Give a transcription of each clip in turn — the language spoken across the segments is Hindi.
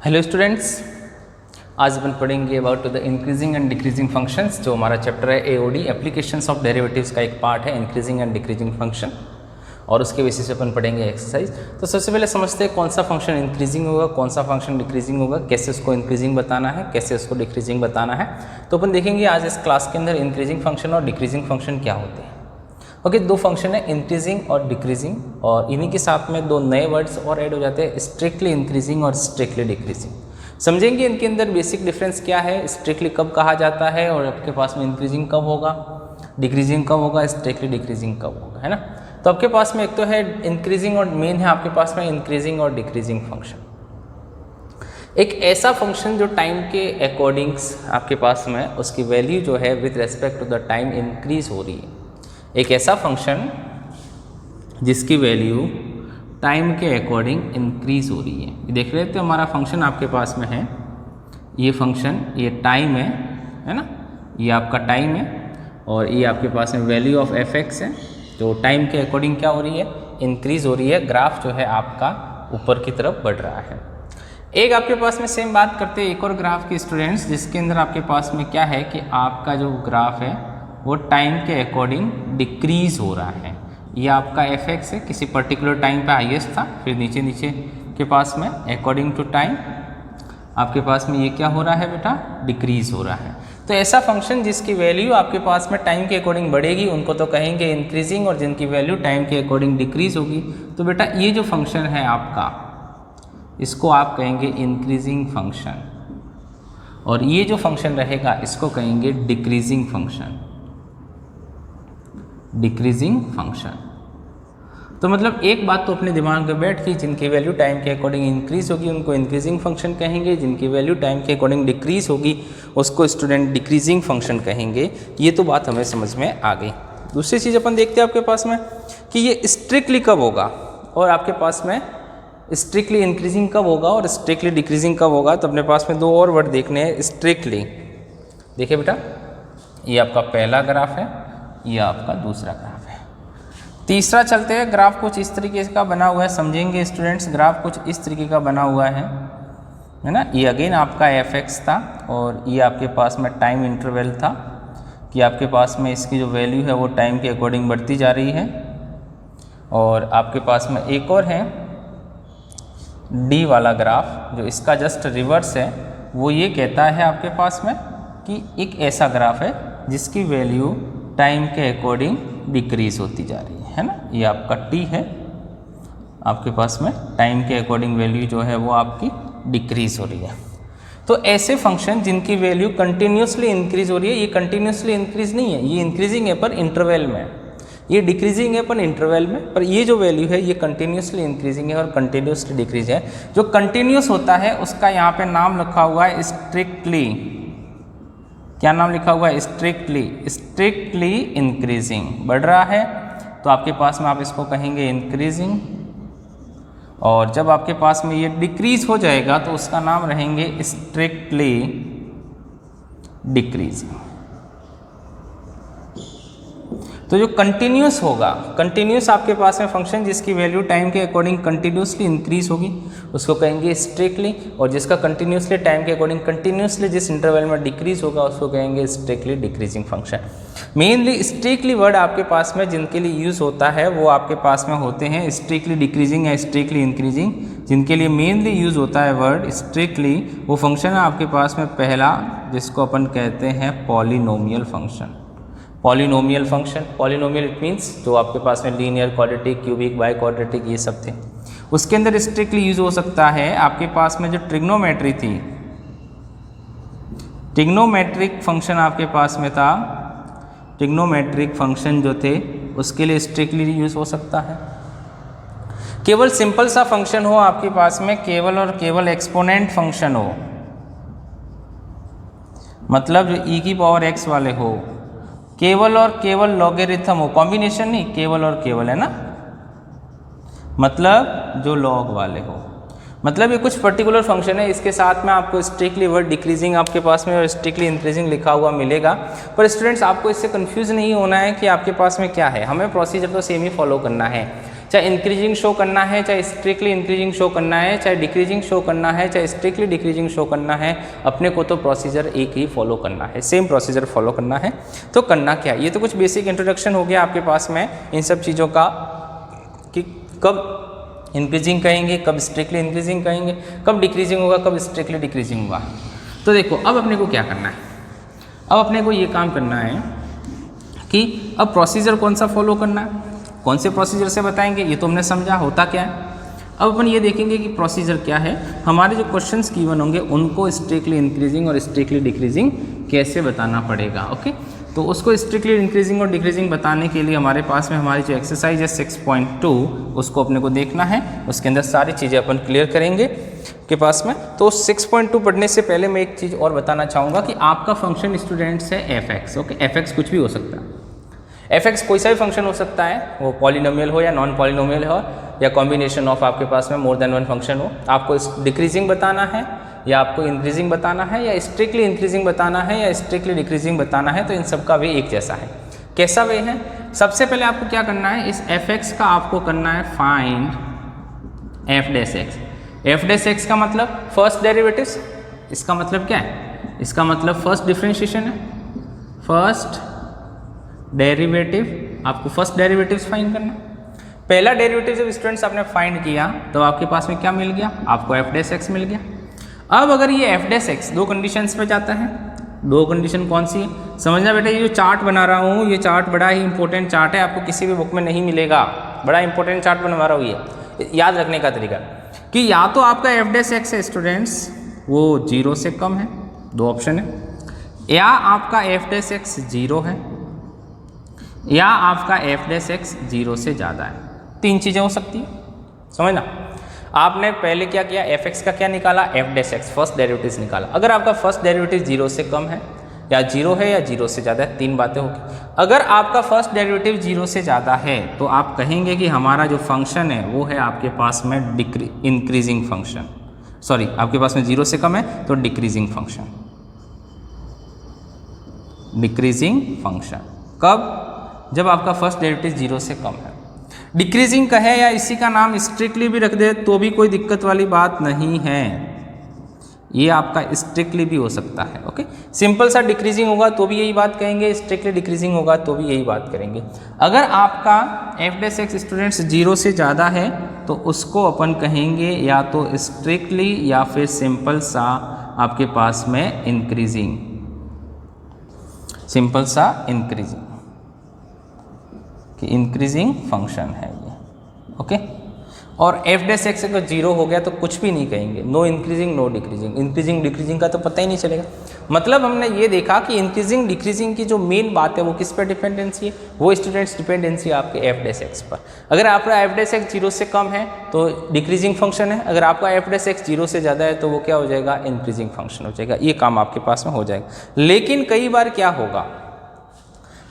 हेलो स्टूडेंट्स, आज अपन पढ़ेंगे about the increasing and decreasing functions. जो हमारा चैप्टर है एओडी एप्लीकेशंस ऑफ डेरिवेटिव्स का एक पार्ट है इंक्रीजिंग एंड डिक्रीजिंग फंक्शन, और उसके बेसिस पे अपन पढ़ेंगे एक्सरसाइज। तो सबसे पहले समझते हैं कौन सा फंक्शन इंक्रीजिंग होगा, कौन सा फंक्शन डिक्रीजिंग होगा, कैसे उसको इंक्रीजिंग बताना है, कैसे उसको डिक्रीजिंग बताना है। तो अपन देखेंगे आज इस क्लास के अंदर इंक्रीजिंग फंक्शन और डिक्रीजिंग फंक्शन क्या होते हैं। ओके, दो फंक्शन है इंक्रीजिंग और डिक्रीजिंग, और इन्हीं के साथ में दो नए वर्ड्स और ऐड हो जाते हैं, स्ट्रिक्टली इंक्रीजिंग और स्ट्रिक्टली डिक्रीजिंग। समझेंगे इनके अंदर बेसिक डिफरेंस क्या है, स्ट्रिक्टली कब कहा जाता है और आपके पास में इंक्रीजिंग कब होगा, डिक्रीजिंग कब होगा, स्ट्रिक्टली डिक्रीजिंग कब होगा, है ना। तो आपके पास में एक तो है इंक्रीजिंग और मेन है आपके पास में इंक्रीजिंग और डिक्रीजिंग फंक्शन। एक ऐसा फंक्शन जो टाइम के अकॉर्डिंग्स आपके पास में उसकी वैल्यू जो है with respect to the time increase हो रही है। एक ऐसा फंक्शन जिसकी वैल्यू टाइम के अकॉर्डिंग इंक्रीज हो रही है। देख रहे थे हमारा फंक्शन आपके पास में है, ये फंक्शन ये टाइम है ना, ये आपका टाइम है, और ये आपके पास में वैल्यू ऑफ एफ एक्स है जो टाइम के अकॉर्डिंग क्या हो रही है, इंक्रीज हो रही है। ग्राफ जो है आपका ऊपर की तरफ बढ़ रहा है। एक आपके पास में सेम बात करते हैं एक और ग्राफ के स्टूडेंट्स, जिसके अंदर आपके पास में क्या है कि आपका जो ग्राफ है वो टाइम के अकॉर्डिंग डिक्रीज हो रहा है। ये आपका एफ एक्स है, किसी पर्टिकुलर टाइम पे हाईएस्ट था, फिर नीचे नीचे के पास में अकॉर्डिंग टू टाइम आपके पास में ये क्या हो रहा है बेटा, डिक्रीज हो रहा है। तो ऐसा फंक्शन जिसकी वैल्यू आपके पास में टाइम के अकॉर्डिंग बढ़ेगी उनको तो कहेंगे इंक्रीजिंग, और जिनकी वैल्यू टाइम के अकॉर्डिंग डिक्रीज होगी तो बेटा ये जो फंक्शन है आपका इसको आप कहेंगे इंक्रीजिंग फंक्शन, और ये जो फंक्शन रहेगा इसको कहेंगे डिक्रीजिंग फंक्शन, डिक्रीजिंग फंक्शन। तो मतलब एक बात तो अपने दिमाग में बैठ गई, जिनकी वैल्यू टाइम के अकॉर्डिंग इंक्रीज होगी उनको इंक्रीजिंग फंक्शन कहेंगे, जिनकी वैल्यू टाइम के अकॉर्डिंग डिक्रीज होगी उसको स्टूडेंट डिक्रीजिंग फंक्शन कहेंगे। ये तो बात हमें समझ में आ गई। दूसरी चीज़ अपन देखते हैं आपके पास में कि ये स्ट्रिक्टली कब होगा, और आपके पास में स्ट्रिक्टली इंक्रीजिंग कब होगा और स्ट्रिक्टली डिक्रीजिंग कब होगा। तो अपने पास में दो और वर्ड देखने हैं। स्ट्रिक्टली देखिए बेटा, ये आपका पहला ग्राफ है, ये आपका दूसरा ग्राफ है। तीसरा चलते हैं, ग्राफ कुछ इस तरीके का बना हुआ है, समझेंगे स्टूडेंट्स। ग्राफ कुछ इस तरीके का बना हुआ है ना। ये अगेन आपका एफ एक्स था, और ये आपके पास में टाइम इंटरवल था कि आपके पास में इसकी जो वैल्यू है वो टाइम के अकॉर्डिंग बढ़ती जा रही है। और आपके पास में एक और है डी वाला ग्राफ, जो इसका जस्ट रिवर्स है। वो ये कहता है आपके पास में कि एक ऐसा ग्राफ है जिसकी वैल्यू टाइम के अकॉर्डिंग डिक्रीज होती जा रही है ना। ये आपका टी है, आपके पास में टाइम के अकॉर्डिंग वैल्यू जो है वो आपकी डिक्रीज हो रही है। तो ऐसे फंक्शन जिनकी वैल्यू कंटिन्यूसली इंक्रीज हो रही है, ये कंटिन्यूसली इंक्रीज नहीं है, ये इंक्रीजिंग है पर इंटरवल में, ये डिक्रीजिंग है पर इंटरवल में, पर ये जो वैल्यू है ये कंटिन्यूसली इंक्रीजिंग है और कंटिन्यूसली डिक्रीज है। जो कंटिन्यूस होता है उसका यहाँ पे नाम लिखा हुआ है स्ट्रिक्टली। क्या नाम लिखा हुआ है, स्ट्रिक्टली, स्ट्रिक्टली इंक्रीजिंग, बढ़ रहा है तो आपके पास में आप इसको कहेंगे इंक्रीजिंग, और जब आपके पास में ये डिक्रीज हो जाएगा तो उसका नाम रहेंगे स्ट्रिक्टली डिक्रीजिंग। तो जो कंटिन्यूस होगा, कंटिन्यूस आपके पास में फंक्शन जिसकी वैल्यू टाइम के अकॉर्डिंग कंटिन्यूसली इंक्रीज होगी उसको कहेंगे स्ट्रिक्टली, और जिसका कंटिन्यूसली टाइम के अकॉर्डिंग कंटिन्यूसली जिस इंटरवल में डिक्रीज होगा उसको कहेंगे strictly decreasing function. Mainly strictly word आपके पास में जिनके लिए यूज़ होता है वो आपके पास में होते हैं स्ट्रिक्टली डिक्रीजिंग या स्ट्रिक्टली इंक्रीजिंग। जिनके लिए मेनली यूज़ होता है वर्ड स्ट्रिक्टली, वो फंक्शन है आपके पास में पहला, जिसको अपन कहते हैं polynomial function. Polynomial function, polynomial it means जो आपके पास में linear, quadratic, cubic, by quadratic ये सब थे। उसके अंदर स्ट्रिक्टली यूज हो सकता है आपके पास में जो ट्रिग्नोमेट्री थी, ट्रिग्नोमेट्रिक फंक्शन आपके पास में था, ट्रिग्नोमेट्रिक फंक्शन जो थे उसके लिए स्ट्रिक्टली यूज हो सकता है। केवल सिंपल सा फंक्शन हो आपके पास में, केवल और केवल एक्सपोनेंट फंक्शन हो, मतलब जो ई की पावर एक्स वाले हो, केवल और केवल लॉगरिथम हो, कॉम्बिनेशन नहीं, केवल और केवल, है ना, मतलब जो लॉग वाले हो, मतलब ये कुछ पर्टिकुलर फंक्शन है। इसके साथ में आपको स्ट्रिक्टली वर्ड डिक्रीजिंग आपके पास में और स्ट्रिक्टली इंक्रीजिंग लिखा हुआ मिलेगा। पर स्टूडेंट्स आपको इससे कंफ्यूज नहीं होना है कि आपके पास में क्या है, हमें प्रोसीजर तो सेम ही फॉलो करना है। चाहे इंक्रीजिंग शो करना है, चाहे स्ट्रिक्टली इंक्रीजिंग शो करना है, चाहे डिक्रीजिंग शो करना है, चाहे स्ट्रिक्टली डिक्रीजिंग शो करना है, अपने को तो प्रोसीजर एक ही फॉलो करना है, सेम प्रोसीजर फॉलो करना है। तो करना क्या है, ये तो कुछ बेसिक इंट्रोडक्शन हो गया आपके पास में इन सब चीज़ों का कि कब इंक्रीजिंग कहेंगे, कब स्ट्रिक्टली इंक्रीजिंग कहेंगे, कब डिक्रीजिंग होगा, कब स्ट्रिक्टली डिक्रीजिंग होगा। तो देखो अब अपने को क्या करना है, अब अपने को ये काम करना है कि अब प्रोसीजर कौन सा फॉलो करना है, कौन से प्रोसीजर से बताएंगे, ये तो हमने समझा होता क्या है। अब अपन ये देखेंगे कि प्रोसीजर क्या है, हमारे जो क्वेश्चंस गिवन होंगे उनको स्ट्रिक्टली इंक्रीजिंग और स्ट्रिक्टली डिक्रीजिंग कैसे बताना पड़ेगा। ओके, तो उसको स्ट्रिक्टली इंक्रीजिंग और डिक्रीजिंग बताने के लिए हमारे पास में हमारी जो एक्सरसाइज है 6.2 उसको अपने को देखना है, उसके अंदर सारी चीज़ें अपन क्लियर करेंगे के पास में। तो 6.2 पढ़ने से पहले मैं एक चीज़ और बताना चाहूँगा कि आपका फंक्शन स्टूडेंट्स है f(x). ओके, f(x) कुछ भी हो सकता है, f(x) कोई सा भी फंक्शन हो सकता है, वो पॉलिनोमियल हो या नॉन पॉलिनोमियल हो या कॉम्बिनेशन ऑफ आपके पास में मोर देन वन फंक्शन हो। आपको डिक्रीजिंग बताना है या आपको इंक्रीजिंग बताना है या स्ट्रिक्टली इंक्रीजिंग बताना है या स्ट्रिक्टली डिक्रीजिंग बताना है, तो इन सब का वे एक जैसा है। कैसा वे है, सबसे पहले आपको क्या करना है, इस f(x) का आपको करना है फाइंड f'(x). f'(x) का मतलब फर्स्ट डेरिवेटिव्स, इसका मतलब क्या है, इसका मतलब फर्स्ट डिफरेंशिएशन है, फर्स्ट डेरिवेटिव, आपको फर्स्ट डेरिवेटिव्स फाइंड करना है। पहला डेरिवेटिव जब स्टूडेंट्स आपने फाइंड किया तो आपके पास में क्या मिल गया, आपको f'(x) मिल गया। अब अगर ये f'(x) दो कंडीशंस पे जाता है, दो कंडीशन कौन सी है समझना बेटा। ये जो चार्ट बना रहा हूँ ये चार्ट बड़ा ही इंपॉर्टेंट चार्ट है, आपको किसी भी बुक में नहीं मिलेगा, बड़ा इंपॉर्टेंट चार्ट बनवा रहा हूँ, ये याद रखने का तरीका कि या तो आपका f'(x) है स्टूडेंट्स वो 0 से कम है, दो ऑप्शन है, या आपका f'(x) 0 है या आपका f'(x) 0 से ज़्यादा है। तीन चीज़ें हो सकती है, समझना। आपने पहले क्या किया, f(x) का क्या निकाला, f'(x) फर्स्ट डेरिवेटिव निकाला। अगर आपका फर्स्ट डेरिवेटिव 0 से कम है या 0 है या 0 से ज़्यादा है, तीन बातें होगी। अगर आपका फर्स्ट डेरिवेटिव 0 से ज़्यादा है तो आप कहेंगे कि हमारा जो फंक्शन है वो है आपके पास में इंक्रीजिंग फंक्शन, सॉरी आपके पास में 0 से कम है तो डिक्रीजिंग फंक्शन, डिक्रीजिंग फंक्शन। कब, जब आपका फर्स्ट डेरिवेटिव 0 से कम है। डिक्रीजिंग का है या इसी का नाम स्ट्रिक्टली भी रख दे तो भी कोई दिक्कत वाली बात नहीं है, ये आपका स्ट्रिक्टली भी हो सकता है। ओके, सिंपल सा डिक्रीजिंग होगा तो भी यही बात कहेंगे, स्ट्रिक्टली डिक्रीजिंग होगा तो भी यही बात करेंगे। अगर आपका f'(x) स्टूडेंट्स 0 से ज़्यादा है तो उसको अपन कहेंगे या तो स्ट्रिक्टली या फिर सिंपल सा आपके पास में इंक्रीजिंग, सिंपल सा इंक्रीजिंग कि इंक्रीजिंग फंक्शन है ये। ओके, और f'(x) अगर 0 हो गया तो कुछ भी नहीं कहेंगे, no increasing no decreasing, increasing decreasing का तो पता ही नहीं चलेगा। मतलब हमने ये देखा कि इंक्रीजिंग डिक्रीजिंग की जो मेन बात है वो किस पर डिपेंडेंसी है, वो स्टूडेंट्स डिपेंडेंसी आपके f'(x) पर। अगर आपका f'(x) 0 से कम है तो डिक्रीजिंग फंक्शन है, अगर आपका f'(x) 0 से ज़्यादा है तो वो क्या हो जाएगा, इंक्रीजिंग फंक्शन हो जाएगा। ये काम आपके पास में हो जाएगा। लेकिन कई बार क्या होगा,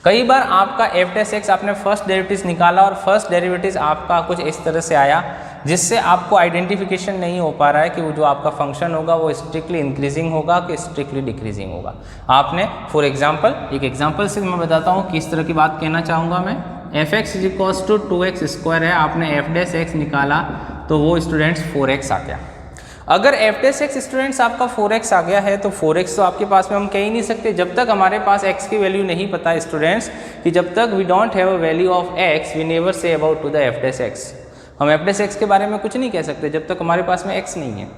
कई बार आपका f'(x) आपने फर्स्ट डेरिवेटिव निकाला और फर्स्ट डेरिवेटिव आपका कुछ इस तरह से आया जिससे आपको आइडेंटिफिकेशन नहीं हो पा रहा है कि वो जो आपका फंक्शन होगा वो स्ट्रिक्टली इंक्रीजिंग होगा कि स्ट्रिक्टली डिक्रीजिंग होगा। आपने फॉर एग्जांपल, एक एग्जांपल से मैं बताता हूँ किस तरह की बात कहना चाहूँगा मैं। f(x) = 2x² है, आपने f'(x) निकाला तो वो स्टूडेंट्स 4x आ गया। अगर f'(x) स्टूडेंट्स आपका 4x आ गया है तो 4x तो आपके पास में हम कह ही नहीं सकते जब तक हमारे पास x की वैल्यू नहीं पता है स्टूडेंट्स, कि जब तक we don't have a value of x we never say about to the f'(x). हम f'(x) के बारे में कुछ नहीं कह सकते जब तक हमारे पास में x नहीं है।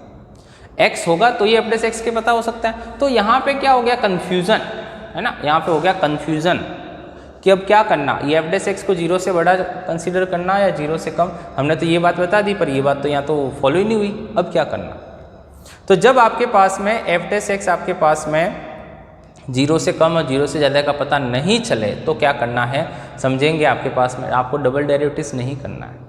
x होगा तो ये f'(x) के पता हो सकता है। तो यहाँ पे क्या हो गया, कन्फ्यूज़न है ना, यहाँ पे हो गया कन्फ्यूज़न कि अब क्या करना, ये f'(x) को 0 से बड़ा कंसीडर करना या 0 से कम। हमने तो ये बात बता दी पर ये बात तो यहाँ तो फॉलो ही नहीं हुई, अब क्या करना। तो जब आपके पास में f'(x) आपके पास में 0 से कम और 0 से ज़्यादा का पता नहीं चले तो क्या करना है समझेंगे। आपके पास में आपको डबल डेरिवेटिव्स नहीं करना है।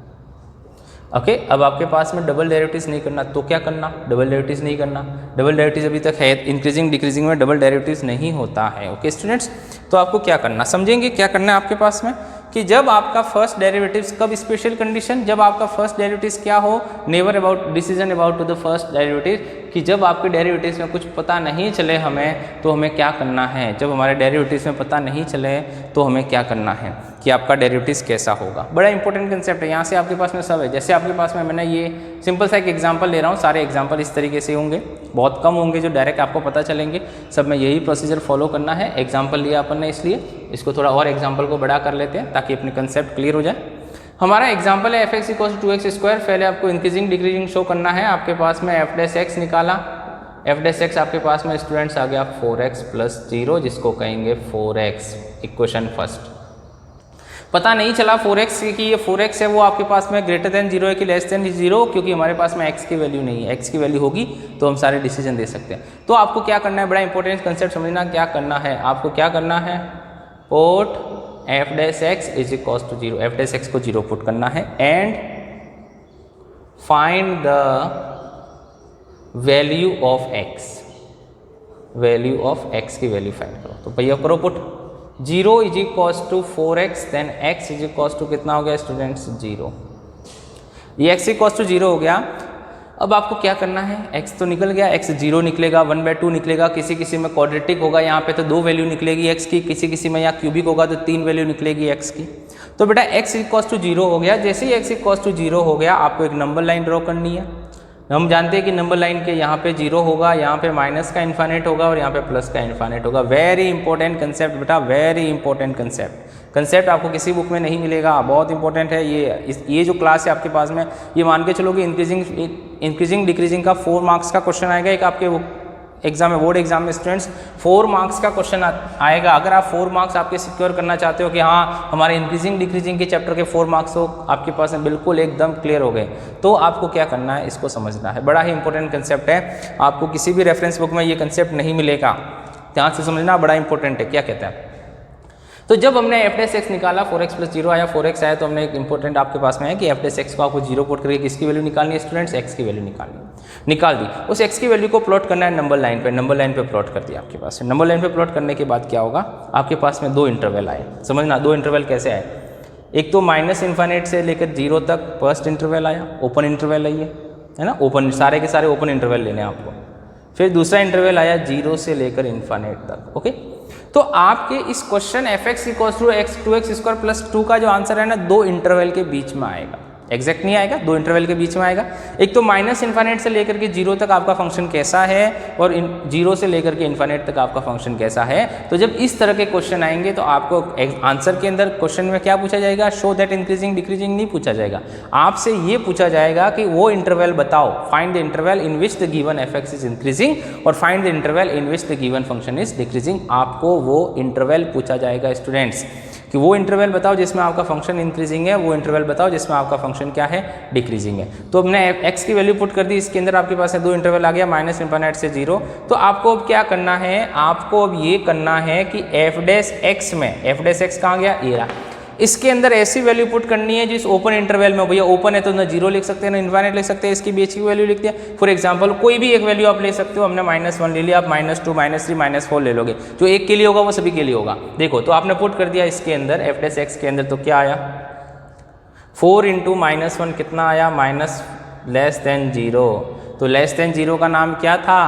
ओके, अब आपके पास में डबल डेरिवेटिव्स नहीं करना तो क्या करना, डबल डेरिवेटिव्स नहीं करना। डबल डेरिवेटिव्स अभी तक है, इंक्रीजिंग डिक्रीजिंग में डबल डेरिवेटिव्स नहीं होता है। ओके स्टूडेंट्स, तो आपको क्या करना समझेंगे, क्या करना है आपके पास में कि जब आपका फर्स्ट डेरिवेटिव्स, कब स्पेशल कंडीशन, जब आपका फर्स्ट डेरिवेटिव्स क्या हो, never about decision about to the first derivative, कि जब आपके डेरिवेटिव्स में कुछ पता नहीं चले हमें तो हमें क्या करना है। जब हमारे डेरिवेटिव्स में पता नहीं चले तो हमें क्या करना है, कि आपका डेरिवेटिव्स कैसा होगा। बड़ा इंपॉर्टेंट कंसेप्ट है, यहाँ से आपके पास में सब है। जैसे आपके पास में मैंने ये सिंपल सा एक एग्जांपल ले रहा हूँ, सारे एग्जांपल इस तरीके से होंगे, बहुत कम होंगे जो डायरेक्ट आपको पता चलेंगे, सब में यही प्रोसीजर फॉलो करना है। एग्जाम्पल लिया अपन ने इसलिए इसको थोड़ा और एग्जाम्पल को बड़ा कर लेते हैं ताकि अपने कंसेप्ट क्लियर हो जाए। हमारा एग्जाम्पल है f(x = 2x²). पहले आपको इंक्रीजिंग डिक्रीजिंग शो करना है। आपके पास में f(x) निकाला, f(x) आपके पास में स्टूडेंट्स आ गया 4x + 0, जिसको कहेंगे 4x। Equation first. पता नहीं चला 4x कि ये 4x है वो आपके पास में ग्रेटर देन 0 है कि लेस देन 0, क्योंकि हमारे पास में x की वैल्यू नहीं है। x की वैल्यू होगी तो हम सारे डिसीजन दे सकते हैं। तो आपको क्या करना है, बड़ा इंपॉर्टेंट कंसेप्ट समझना, क्या करना है आपको, क्या करना है, पुट f(x) = 0, f(x) को 0 पुट करना है and find the value of x, value of x की वैल्यू फाइंड करो। तो भैया करो पुट, 0 = 4x, देन x = कितना हो गया स्टूडेंट्स 0। ये x = 0 हो गया। अब आपको क्या करना है, x तो निकल गया, x 0 निकलेगा, 1/2 निकलेगा, किसी किसी में क्वाड्रेटिक होगा यहाँ पे तो 2 वैल्यू निकलेगी x की, किसी किसी में यहाँ क्यूबिक होगा तो 3 वैल्यू निकलेगी x की। तो बेटा x = 0 हो गया। जैसे ही x = 0 हो गया आपको एक नंबर लाइन ड्रॉ करनी है। हम जानते हैं कि नंबर लाइन के यहाँ पे 0 होगा, यहाँ पे माइनस का इन्फानेट होगा और यहाँ पे प्लस का इन्फानेट होगा। वेरी इंपॉर्टेंट कंसेप्ट बेटा, वेरी इंपॉर्टेंट कंसेप्ट आपको किसी बुक में नहीं मिलेगा, बहुत इंपॉर्टेंट है ये जो क्लास है आपके पास में। ये मान के चलो कि इंक्रीजिंग डिक्रीजिंग का 4 मार्क्स का क्वेश्चन आएगा एक आपके एग्जाम में, बोर्ड एग्जाम में स्टूडेंट्स 4 मार्क्स का क्वेश्चन आएगा। अगर आप 4 मार्क्स आपके सिक्योर करना चाहते हो कि हाँ हमारे इंक्रीजिंग डिक्रीजिंग के चैप्टर के 4 मार्क्स हो आपके पास में बिल्कुल एकदम क्लियर हो गए, तो आपको क्या करना है, इसको समझना है। बड़ा ही इंपॉर्टेंट कंसेप्ट है, आपको किसी भी रेफरेंस बुक में ये कंसेप्ट नहीं मिलेगा, ध्यान से समझना, बड़ा इंपॉर्टेंट है। क्या कहता है, तो जब हमने f(x) निकाला 4x + 0 आया, 4x आया, तो हमने एक इंपॉर्टेंट आपके पास में है कि f(x) को आपको 0 पुट करके किसकी वैल्यू निकालनी है स्टूडेंट्स, x की वैल्यू निकाल दी। उस x की वैल्यू को प्लॉट करना है नंबर लाइन पे प्लॉट कर दिया आपके पास। नंबर लाइन पे प्लॉट करने के बाद क्या होगा, आपके पास में 2 इंटरवल आए। समझना 2 इंटरवल कैसे आए, एक तो -∞ से लेकर 0 तक फर्स्ट इंटरवल आया, ओपन इंटरवल है ना, ओपन, सारे के सारे ओपन इंटरवल लेने हैं आपको। फिर दूसरा इंटरवल आया 0 से लेकर इन्फानेट तक। ओके, तो आपके इस क्वेश्चन f(x) = 2x² + 2 का जो आंसर है ना 2 इंटरवल के बीच में आएगा, एग्जैक्ट नहीं आएगा, 2 इंटरवल के बीच में आएगा। एक तो -∞ से लेकर के 0 तक आपका फंक्शन कैसा है और 0 से लेकर के इन्फानेट तक आपका फंक्शन कैसा है। तो जब इस तरह के क्वेश्चन आएंगे तो आपको आंसर के अंदर क्वेश्चन में क्या पूछा जाएगा, शो दैट इंक्रीजिंग डिक्रीजिंग नहीं पूछा जाएगा, आपसे ये पूछा जाएगा कि वो इंटरवल बताओ, find the interval in which the given f(x) is increasing और find the interval in which the given function is decreasing. आपको वो इंटरवल पूछा जाएगा स्टूडेंट्स कि वो इंटरवल बताओ जिसमें आपका फंक्शन इंक्रीजिंग है, वो इंटरवल बताओ जिसमें आपका फंक्शन क्या है, डिक्रीजिंग है। तो हमने x की वैल्यू पुट कर दी, इसके अंदर आपके पास 2 इंटरवल आ गया, -∞ से 0। तो आपको अब क्या करना है, आपको अब ये करना है कि f(x) में, f(x) कहाँ गया, ये रहा, इसके अंदर ऐसी वैल्यू पुट करनी है जिस ओपन इंटरवल में, भैया ओपन है तो ना 0 लिख सकते हैं ना इन्फाइनाइट लिख सकते हैं, इसकी बीच की वैल्यू लिखते हैं। फॉर एग्जांपल कोई भी एक वैल्यू आप ले सकते हो, हमने -1 ले लिया, आप -2 -3 -4 ले लोगे, जो एक के लिए होगा वो सभी के लिए होगा। देखो तो आपने पुट कर दिया इसके अंदर f(x) के अंदर, तो क्या आया 4 × -1 कितना आया, -0। तो <0 का नाम क्या था,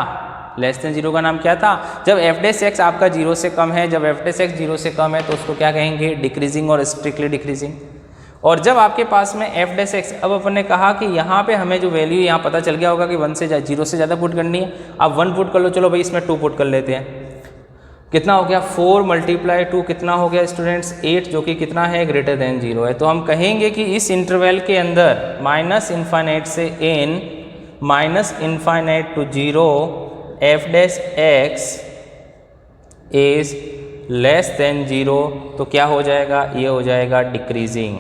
<0 का नाम क्या था, जब f(x) आपका 0 से कम है, जब f(x) 0 से कम है तो उसको क्या कहेंगे, डिक्रीजिंग और स्ट्रिक्टली डिक्रीजिंग। और जब आपके पास में f(x), अब अपन ने कहा कि यहाँ पे हमें जो वैल्यू यहाँ पता चल गया होगा कि 0 से ज़्यादा पुट करनी है, आप 1 पुट कर लो, चलो भाई इसमें 2 पुट कर लेते हैं, कितना हो गया 4 × 2 कितना हो गया स्टूडेंट्स 8, जो कि कितना है, ग्रेटर देन 0 है। तो हम कहेंगे कि इस इंटरवल के अंदर -∞ से n, -∞ to 0 f(x) is less than 0, तो क्या हो जाएगा, ये हो जाएगा डिक्रीजिंग,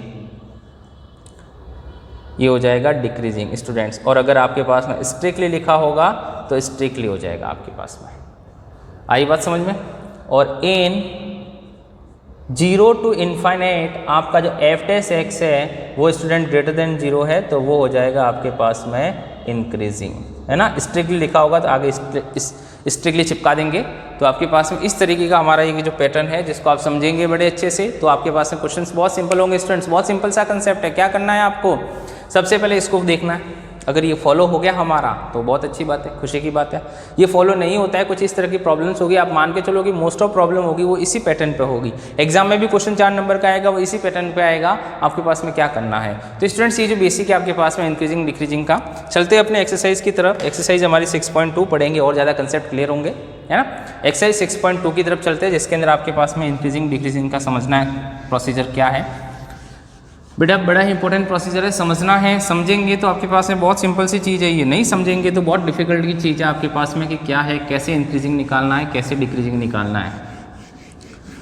ये हो जाएगा डिक्रीजिंग स्टूडेंट्स। और अगर आपके पास में स्ट्रिक्टली लिखा होगा तो स्ट्रिक्टली हो जाएगा आपके पास में, आई बात समझ में। और n 0 to ∞ आपका जो f(x) है वो स्टूडेंट ग्रेटर देन 0 है, तो वो हो जाएगा आपके पास में इंक्रीजिंग, है ना। स्ट्रिक्टली लिखा होगा तो आगे स्ट्रिक्टली चिपका देंगे। तो आपके पास में इस तरीके का हमारा ये जो पैटर्न है जिसको आप समझेंगे बड़े अच्छे से, तो आपके पास में क्वेश्चंस बहुत सिंपल होंगे स्टूडेंट्स। बहुत सिंपल सा कंसेप्ट है, क्या करना है आपको, सबसे पहले इसको देखना है, अगर ये फॉलो हो गया हमारा तो बहुत अच्छी बात है, खुशी की बात है। ये फॉलो नहीं होता है, कुछ इस तरह की प्रॉब्लम्स होगी, आप मान के चलो कि मोस्ट ऑफ प्रॉब्लम होगी वो इसी पैटर्न पे होगी। एग्जाम में भी क्वेश्चन 4 नंबर का आएगा, वो इसी पैटर्न पे आएगा, आपके पास में क्या करना है। तो स्टूडेंट्स ये जो बेसिक है आपके पास में इंक्रीजिंग डिक्रीजिंग का, चलते हैं अपने एक्सरसाइज की तरफ। एक्सरसाइज हमारी 6.2 पढ़ेंगे और ज़्यादा कंसेप्ट क्लियर होंगे, है ना। एक्सरसाइज 6.2 की तरफ चलते हैं, जिसके अंदर आपके पास में इंक्रीजिंग डिक्रीजिंग का समझना है प्रोसीजर क्या है। बेटा बड़ा ही इंपॉर्टेंट प्रोसीजर है, समझना है। समझेंगे तो आपके पास में बहुत सिंपल सी चीज़ है, ये नहीं समझेंगे तो बहुत डिफिकल्ट की चीज़ है आपके पास में कि क्या है, कैसे इंक्रीजिंग निकालना है, कैसे डिक्रीजिंग निकालना है।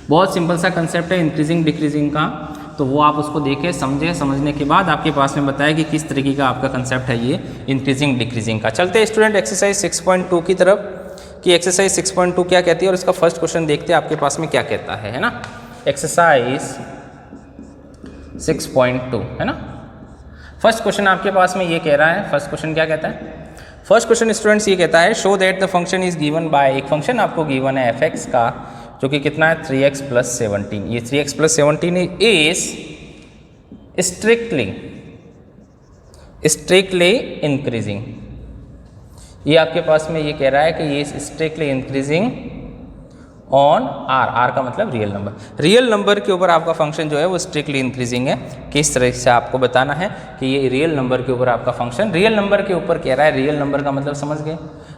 बहुत सिंपल सा कंसेप्ट है इंक्रीजिंग डिक्रीजिंग का, तो वो आप उसको देखें, समझें, समझने के बाद आपके पास में बताया कि किस तरीके का आपका कंसेप्ट है ये इंक्रीजिंग डिक्रीजिंग का। चलते हैं स्टूडेंट एक्सरसाइज 6.2 की तरफ कि एक्सरसाइज 6.2 क्या कहती है और इसका फर्स्ट क्वेश्चन देखते हैं आपके पास में क्या कहता है ना। एक्सरसाइज 6.2 है ना। फर्स्ट क्वेश्चन आपके पास में ये कह रहा है, फर्स्ट क्वेश्चन क्या कहता है, फर्स्ट क्वेश्चन स्टूडेंट्स ये कहता है show that the function is given bye, एक फंक्शन आपको गिवन है f(x) का जो कि कितना है 3x + 17। ये 3x + 17 इज स्ट्रिक्टली इंक्रीजिंग। ये आपके पास में ये कह रहा है कि ये स्ट्रिक्टली इंक्रीजिंग ऑन r का मतलब रियल नंबर। रियल नंबर के ऊपर आपका फंक्शन जो है वो स्ट्रिक्टली इंक्रीजिंग है। किस तरह से आपको बताना है कि ये रियल नंबर के ऊपर आपका फंक्शन, रियल नंबर के ऊपर कह रहा है, रियल नंबर का मतलब समझ गए,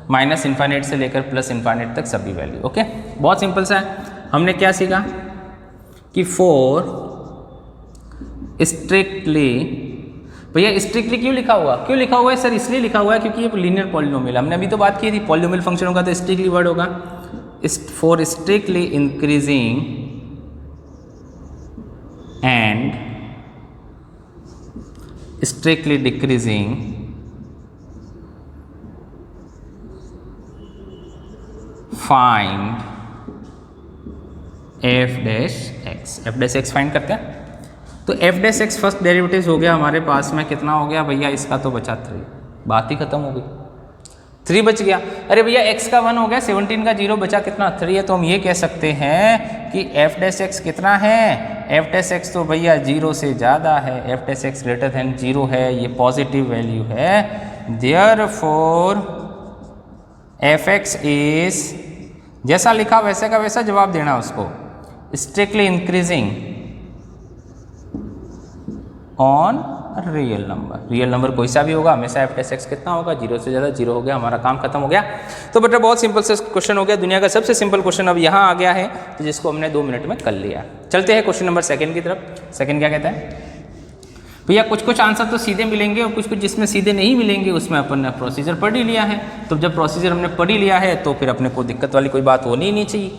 -∞ से लेकर +∞ तक सभी वैल्यू। ओके, बहुत सिंपल सा है। हमने क्या सीखा कि फॉर स्ट्रिक्टली, भैया स्ट्रिक्टली क्यों लिखा हुआ, क्यों लिखा हुआ है सर? इसलिए लिखा हुआ है क्योंकि ये लीनियर पॉलिनोमियल, हमने अभी तो बात की थी पॉलिनोमियल फंक्शन होगा तो स्ट्रिक्टली वर्ड होगा। For strictly increasing and strictly decreasing find f'(x) find करते हैं। तो f'(x) फर्स्ट डेरिवेटिव हो गया हमारे पास में, कितना हो गया भैया, इसका तो बचा 3, बात ही खत्म हो गई, 3 बच गया। अरे भैया x का 1 हो गया, 17 का 0 बचा, कितना 3 है। तो हम ये कह सकते हैं कि f'(x) कितना है, f'(x) तो भैया 0 से ज़्यादा है, f'(x) > 0 है, ये पॉजिटिव वैल्यू है। देयरफॉर f(x) इज, जैसा लिखा वैसे का वैसा जवाब देना उसको, strictly increasing on real number. Real number कोई सा भी होगा, हमेशा f'(x) कितना होगा, 0 से ज़्यादा, 0 हो गया, हमारा काम खत्म हो गया। तो बेटा बहुत सिंपल से क्वेश्चन हो गया, दुनिया का सबसे सिंपल क्वेश्चन अब यहाँ आ गया है, तो जिसको हमने 2 मिनट में कर लिया। चलते हैं क्वेश्चन नंबर 2 की तरफ। सेकंड क्या कहता है भैया, कुछ आंसर तो सीधे मिलेंगे और कुछ जिसमें सीधे नहीं मिलेंगे उसमें अपन ने प्रोसीजर पढ़ ही लिया है। तो जब प्रोसीजर हमने पढ़ ही लिया है तो फिर अपने को दिक्कत वाली कोई बात होनी ही नहीं चाहिए।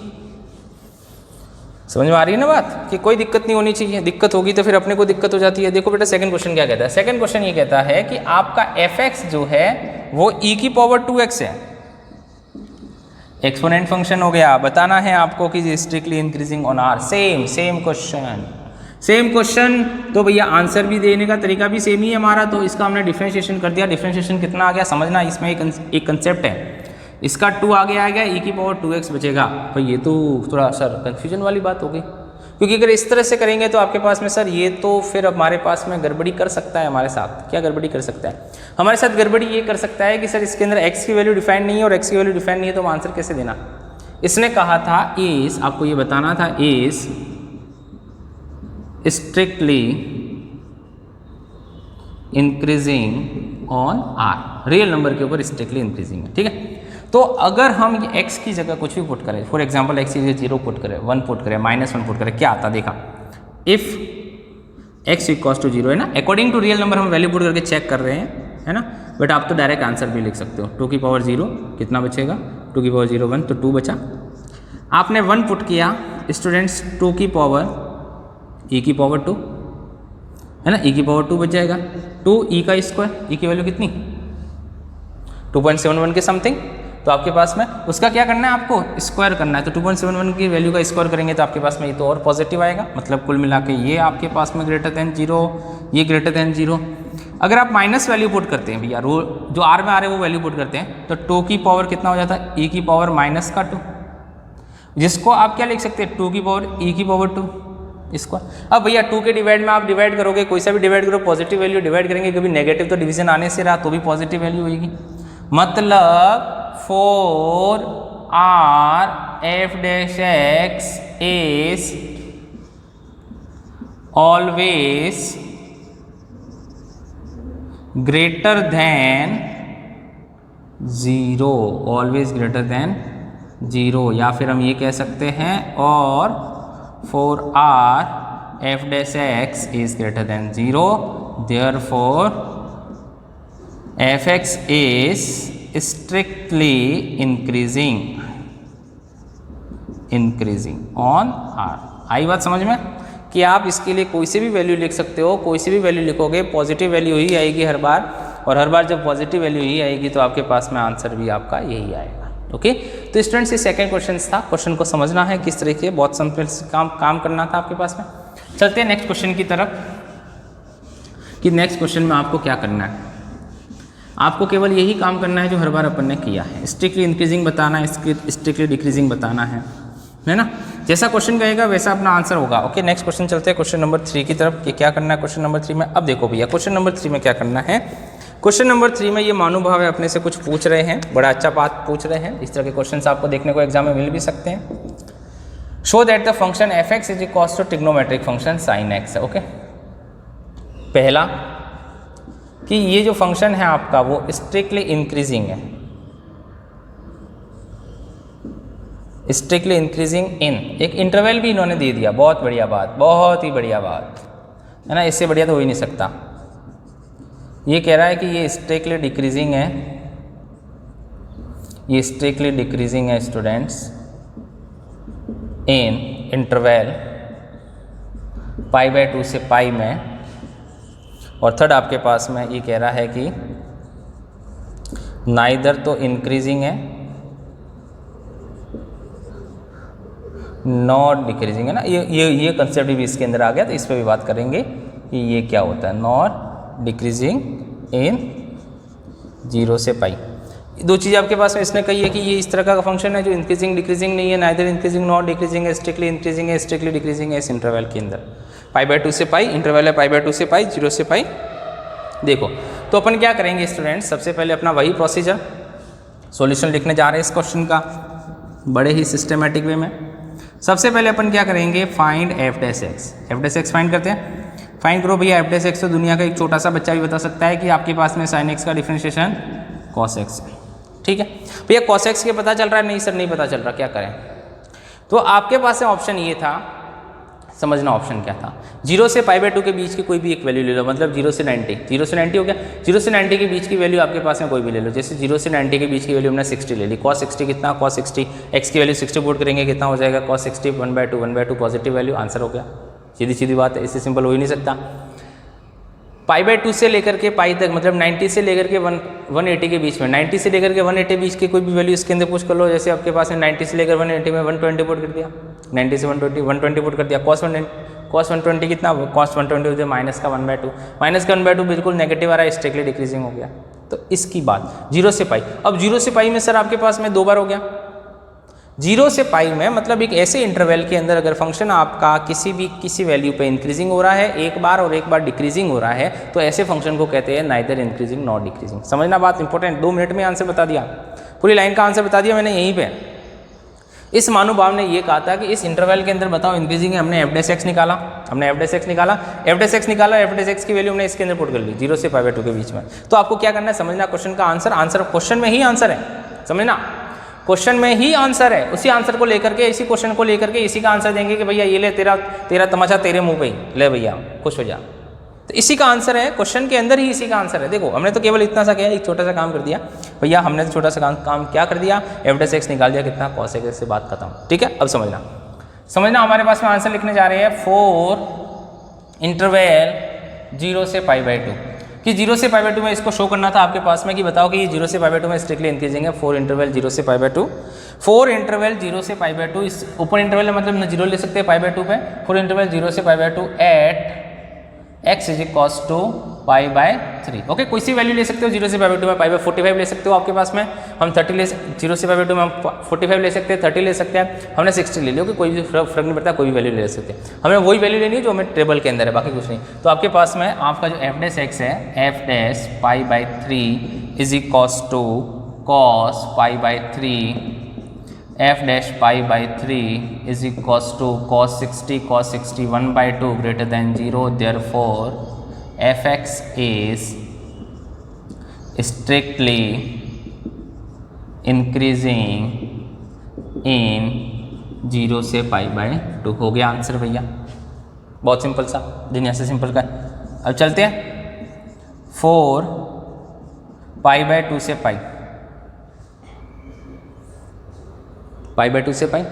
समझ में आ रही है ना बात, कि कोई दिक्कत नहीं होनी चाहिए, दिक्कत होगी तो फिर अपने को दिक्कत हो जाती है। देखो बेटा सेकंड क्वेश्चन क्या कहता है, सेकंड क्वेश्चन ये कहता है कि आपका f(x) जो है वो e⁻²x है, एक्सपोनेंट फंक्शन हो गया। बताना है आपको कि strictly increasing on r। Same question तो भैया आंसर भी देने का तरीका भी सेम ही है हमारा, तो इसका हमने डिफरेंशिएशन कर दिया। डिफरेंशिएशन कितना आ गया समझना, इसमें एक कंसेप्ट है, इसका 2 आगे आएगा, e⁻²x बचेगा। भाई ये तो थोड़ा सर कन्फ्यूजन वाली बात हो गई, क्योंकि अगर इस तरह से करेंगे तो आपके पास में सर ये तो फिर हमारे पास में गड़बड़ी कर सकता है हमारे साथ। क्या गड़बड़ी कर सकता है हमारे साथ? गड़बड़ी ये कर सकता है कि सर इसके अंदर x की वैल्यू डिफाइंड नहीं है, और x की वैल्यू डिफाइंड नहीं है तो हम आंसर कैसे देना। इसने कहा था इज, आपको ये बताना था is strictly increasing on r, real number के ऊपर स्ट्रिक्टली इंक्रीजिंग है, ठीक है। तो अगर हम ये x की जगह कुछ भी पुट करें, फॉर एग्जांपल x की जगह 0 पुट करें, 1 पुट करें, -1 पुट करें, क्या आता देखा, इफ x = 0 है ना, अकॉर्डिंग टू रियल नंबर हम वैल्यू पुट करके चेक कर रहे हैं, है ना। बट आप तो डायरेक्ट आंसर भी लिख सकते हो, 2⁻0 कितना बचेगा, 2⁻0 1, तो 2 बचा। आपने 1 पुट किया स्टूडेंट्स, 2⁻e⁻², है ना, e⁻² बच जाएगा, 2e², e की वैल्यू कितनी 2.71 के समथिंग। तो आपके पास में उसका क्या करना है, आपको स्क्वायर करना है। तो 2.71 की वैल्यू का स्क्वायर करेंगे तो आपके पास में ये तो और पॉजिटिव आएगा, मतलब कुल मिला के ये आपके पास में >0, ये >0। अगर आप माइनस वैल्यू पुट करते हैं भैया, जो r में आ रहे हैं वो वैल्यू पुट करते हैं, तो 2 की पावर कितना हो जाता है, e⁻², जिसको आप क्या लिख सकते हैं, 2 की पावर e⁻², स्क्वायर। अब भैया 2 के डिवाइड में आप डिवाइड करोगे, कोई सा भी डिवाइड करो पॉजिटिव वैल्यू डिवाइड करेंगे, कभी नेगेटिव तो डिवीजन आने से रहा तो भी पॉजिटिव वैल्यू होगी। मतलब 4r(f(x) is always greater than 0, always greater than 0, या फिर हम ये कह सकते हैं और 4r(f(x) is greater than 0, therefore f(x) is strictly increasing on r। आई बात समझ में कि आप इसके लिए कोई से भी वैल्यू लिख सकते हो, कोई से भी वैल्यू लिखोगे पॉजिटिव वैल्यू ही आएगी हर बार, और हर बार जब पॉजिटिव वैल्यू ही आएगी तो आपके पास में आंसर भी आपका यही आएगा। ओके, तो स्टूडेंट्स ये सेकंड क्वेश्चन था, क्वेश्चन को समझना है किस तरीके, बहुत सिंपल काम करना था आपके पास में। चलते हैं नेक्स्ट क्वेश्चन की तरफ कि नेक्स्ट क्वेश्चन में आपको क्या करना है। आपको केवल यही काम करना है जो हर बार अपन ने किया है, स्ट्रिक्टली इंक्रीजिंग बताना है, स्ट्रिक्टली डिक्रीजिंग बताना है ना। जैसा क्वेश्चन कहेगा वैसा अपना आंसर होगा। ओके, नेक्स्ट क्वेश्चन चलते हैं क्वेश्चन नंबर 3 की तरफ कि क्या करना है क्वेश्चन नंबर 3 में। अब देखो भैया क्वेश्चन नंबर 3 में क्या करना है। क्वेश्चन नंबर 3 में ये महानुभाव है अपने से कुछ पूछ रहे हैं, बड़ा अच्छा बात पूछ रहे हैं। इस तरह के क्वेश्चन आपको देखने को एग्जाम में मिल भी सकते हैं। Show that the function f(x) is equals to trigonometric function sin x। Okay, पहला कि ये जो फंक्शन है आपका वो स्ट्रिक्टली इंक्रीजिंग है, स्ट्रिक्टली इंक्रीजिंग इन, एक इंटरवल भी इन्होंने दे दिया। बहुत बढ़िया बात, बहुत ही बढ़िया बात है ना, इससे बढ़िया तो हो ही नहीं सकता। ये कह रहा है कि ये स्ट्रिक्टली डिक्रीजिंग है, ये स्ट्रिक्टली डिक्रीजिंग है स्टूडेंट्स इन इंटरवल π/2 से π में। और थर्ड आपके पास में ये कह रहा है कि नाइदर तो इंक्रीजिंग है नॉट डिक्रीजिंग है ना। ये कंसेप्ट भी इसके अंदर आ गया, तो इस पर भी बात करेंगे कि ये क्या होता है, नॉट डिक्रीजिंग इन 0 से π। दो चीज़ आपके पास में इसने कही है कि ये इस तरह का फंक्शन है जो इंक्रीजिंग डिक्रीजिंग नहीं है, नाइदर इंक्रीजिंग नॉट डिक्रीजिंग है, स्ट्रिक्टली इंक्रीजिंग है, स्ट्रिक्टली डिक्रीजिंग है इस इंटरवल के अंदर। π/2 से π इंटरवल है, π/2 से π, 0 से π। देखो तो अपन क्या करेंगे स्टूडेंट्स, सबसे पहले अपना वही प्रोसीजर सॉल्यूशन लिखने जा रहे हैं इस क्वेश्चन का बड़े ही सिस्टमेटिक वे में। सबसे पहले अपन क्या करेंगे, फाइंड f(x) फाइंड करते हैं। फाइंड करो भैया f(x) तो दुनिया का एक छोटा सा बच्चा भी बता सकता है कि आपके पास में sin x का डिफरेंशिएशन cos x है। ठीक है भैया, cos x के पता चल रहा है, नहीं सर नहीं पता चल रहा, क्या करें। तो आपके पास में ऑप्शन ये था, समझना ऑप्शन क्या था, 0 से π/2 के बीच की कोई भी एक वैल्यू ले लो, मतलब 0 से 90, 0 से 90 हो गया, 0 से 90 के बीच की वैल्यू आपके पास में कोई भी ले लो। जैसे 0 से 90 के बीच की वैल्यू हमने 60 ले ली, cos 60 कितना, cos 60 x की वैल्यू 60 पुट करेंगे कितना हो जाएगा, cos 60 1/2 पॉजिटिव वैल्यू, आंसर हो गया। सीधी सीधी बात है, इससे सिंपल हो ही नहीं सकता। π/2 से लेकर के π तक, मतलब 90 से लेकर के 180 के बीच में, 90 से लेकर के 180 बीच की कोई भी वैल्यू इसके अंदर पुश कर लो। जैसे आपके पास है 90 से लेकर 180 में 120 पुट कर दिया, 90 से 120 पुट कर दिया, cos 120 कितना, cos 120 हो जाए माइनस का 1/2, माइनस का 1/2 बिल्कुल नेगेटिव आ रहा है, स्ट्रिक्टली डिक्रीजिंग हो गया। तो इसकी बात 0 से π। अब 0 से π में सर आपके पास में 2 बार हो गया। 0 से π में मतलब एक ऐसे इंटरवल के अंदर अगर फंक्शन आपका किसी वैल्यू पे इंक्रीजिंग हो रहा है एक बार और एक बार डिक्रीजिंग हो रहा है, तो ऐसे फंक्शन को कहते हैं नाइदर इंक्रीजिंग नॉट डिक्रीजिंग। समझना बात इंपॉर्टेंट, 2 मिनट में आंसर बता दिया, पूरी लाइन का आंसर बता दिया मैंने यहीं पे। इस महानुभाव ने ये कहा था कि इस इंटरवल के अंदर बताओ इंक्रीजिंग है, हमने f(x) निकाला, f(x) की वैल्यू हमने इसके अंदर पुट कर ली 0 से π/2 के बीच में। तो आपको क्या करना है, समझना क्वेश्चन का आंसर क्वेश्चन में ही आंसर है, समझना क्वेश्चन में ही आंसर है। उसी आंसर को लेकर के, इसी क्वेश्चन को लेकर के इसी का आंसर देंगे कि भैया ये ले तेरा तमाचा तेरे मुंह पे ही ले भैया, खुश हो जा। तो इसी का आंसर है, क्वेश्चन के अंदर ही इसी का आंसर है। देखो हमने तो केवल इतना सा किया, एक छोटा सा काम कर दिया भैया, हमने तो छोटा सा काम क्या कर दिया, f(x) निकाल दिया कितना, cos x से बात खत्म। ठीक है, अब समझना हमारे पास में आंसर लिखने जा रहे हैं 4 इंटरवल 0 से π/2 कि 0 से π/2 में इसको शो करना था आपके पास में कि बताओ कि ये 0 से π/2 में स्ट्रिक्टली इंक्रीजिंग है। 4 इंटरवल 0 से π/2, 4 इंटरवल 0 से π/2, इस ऊपर इंटरवल मतलब 0 ले सकते हैं π/2 पे, 4 इंटरवल 0 से π/2 at x is equals to pi by 3। Okay, कोई सी वैल्यू ले सकते हो, 0 से पाई बाय 2 में पाई बाय 45 ले सकते हो आपके पास में, हम 30 ले 0 से पाई बाय 2 में हम 45 ले सकते हैं, 30 ले सकते हैं, हमने 60 ले लिया। ओके, कोई भी फर्क नहीं पड़ता, कोई भी वैल्यू ले सकते हैं, हमें वही वैल्यू लेनी है जो हमें टेबल के अंदर है, बाकी कुछ नहीं। तो आपके पास में आपका जो एफ डैश एक्स है, f dash pi by 3 is equals to cos pi by 3, f dash pi by 3 is equals to cos 60 cos 61 by 2 greater than 0, therefore fx is strictly increasing in 0 से पाई बाय 2। हो गया आंसर भैया, बहुत सिंपल सा, दुनिया से सिंपल का। अब चलते हैं 4 पाई बाय 2 से पाई, पाई बाय 2 से पाई,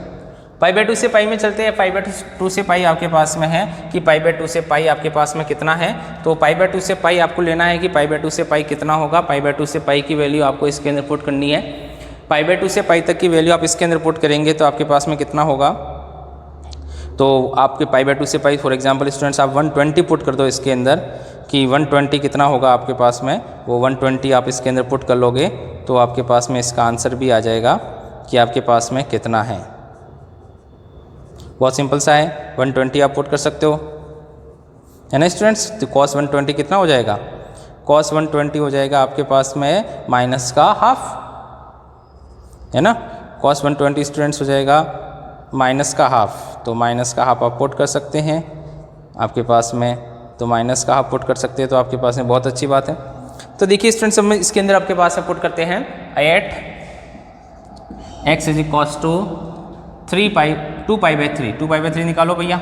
पाई बाय 2 से पाई में चलते हैं। पाई बाय 2 से पाई आपके पास में है कि पाई बाय 2 से पाई आपके पास में कितना है, तो पाई बाय 2 से पाई आपको लेना है कि पाई बाय 2 से पाई कितना होगा। पाई बाय 2 से पाई की वैल्यू आपको इसके अंदर पुट करनी है, पाई बाय 2 से पाई तक की वैल्यू आप इसके अंदर पुट करेंगे तो आपके पास में कितना होगा। तो आपके पाई बाय 2 से पाई फॉर एग्जांपल स्टूडेंट्स आप 120 पुट कर दो इसके अंदर कि 120 कितना होगा आपके पास में, वो 120 आप इसके अंदर पुट कर लोगे तो आपके पास में इसका आंसर भी आ जाएगा कि आपके पास में कितना है। बहुत सिंपल सा है, 120 आप पुट कर सकते हो, है ना स्टूडेंट्स। तो cos 120 कितना हो जाएगा, cos 120 हो जाएगा आपके पास में माइनस का हाफ, है ना। cos 120 स्टूडेंट्स हो जाएगा माइनस का हाफ, तो माइनस का हाफ आप पुट कर सकते हैं आपके पास में, तो माइनस का हाफ पुट कर सकते हैं तो आपके पास में बहुत अच्छी बात है। तो देखिए स्टूडेंट्स हम इसके अंदर आपके पास में पुट करते हैं 8 x is equals to 2 pi by 3, 2 pi by 3 निकालो भैया,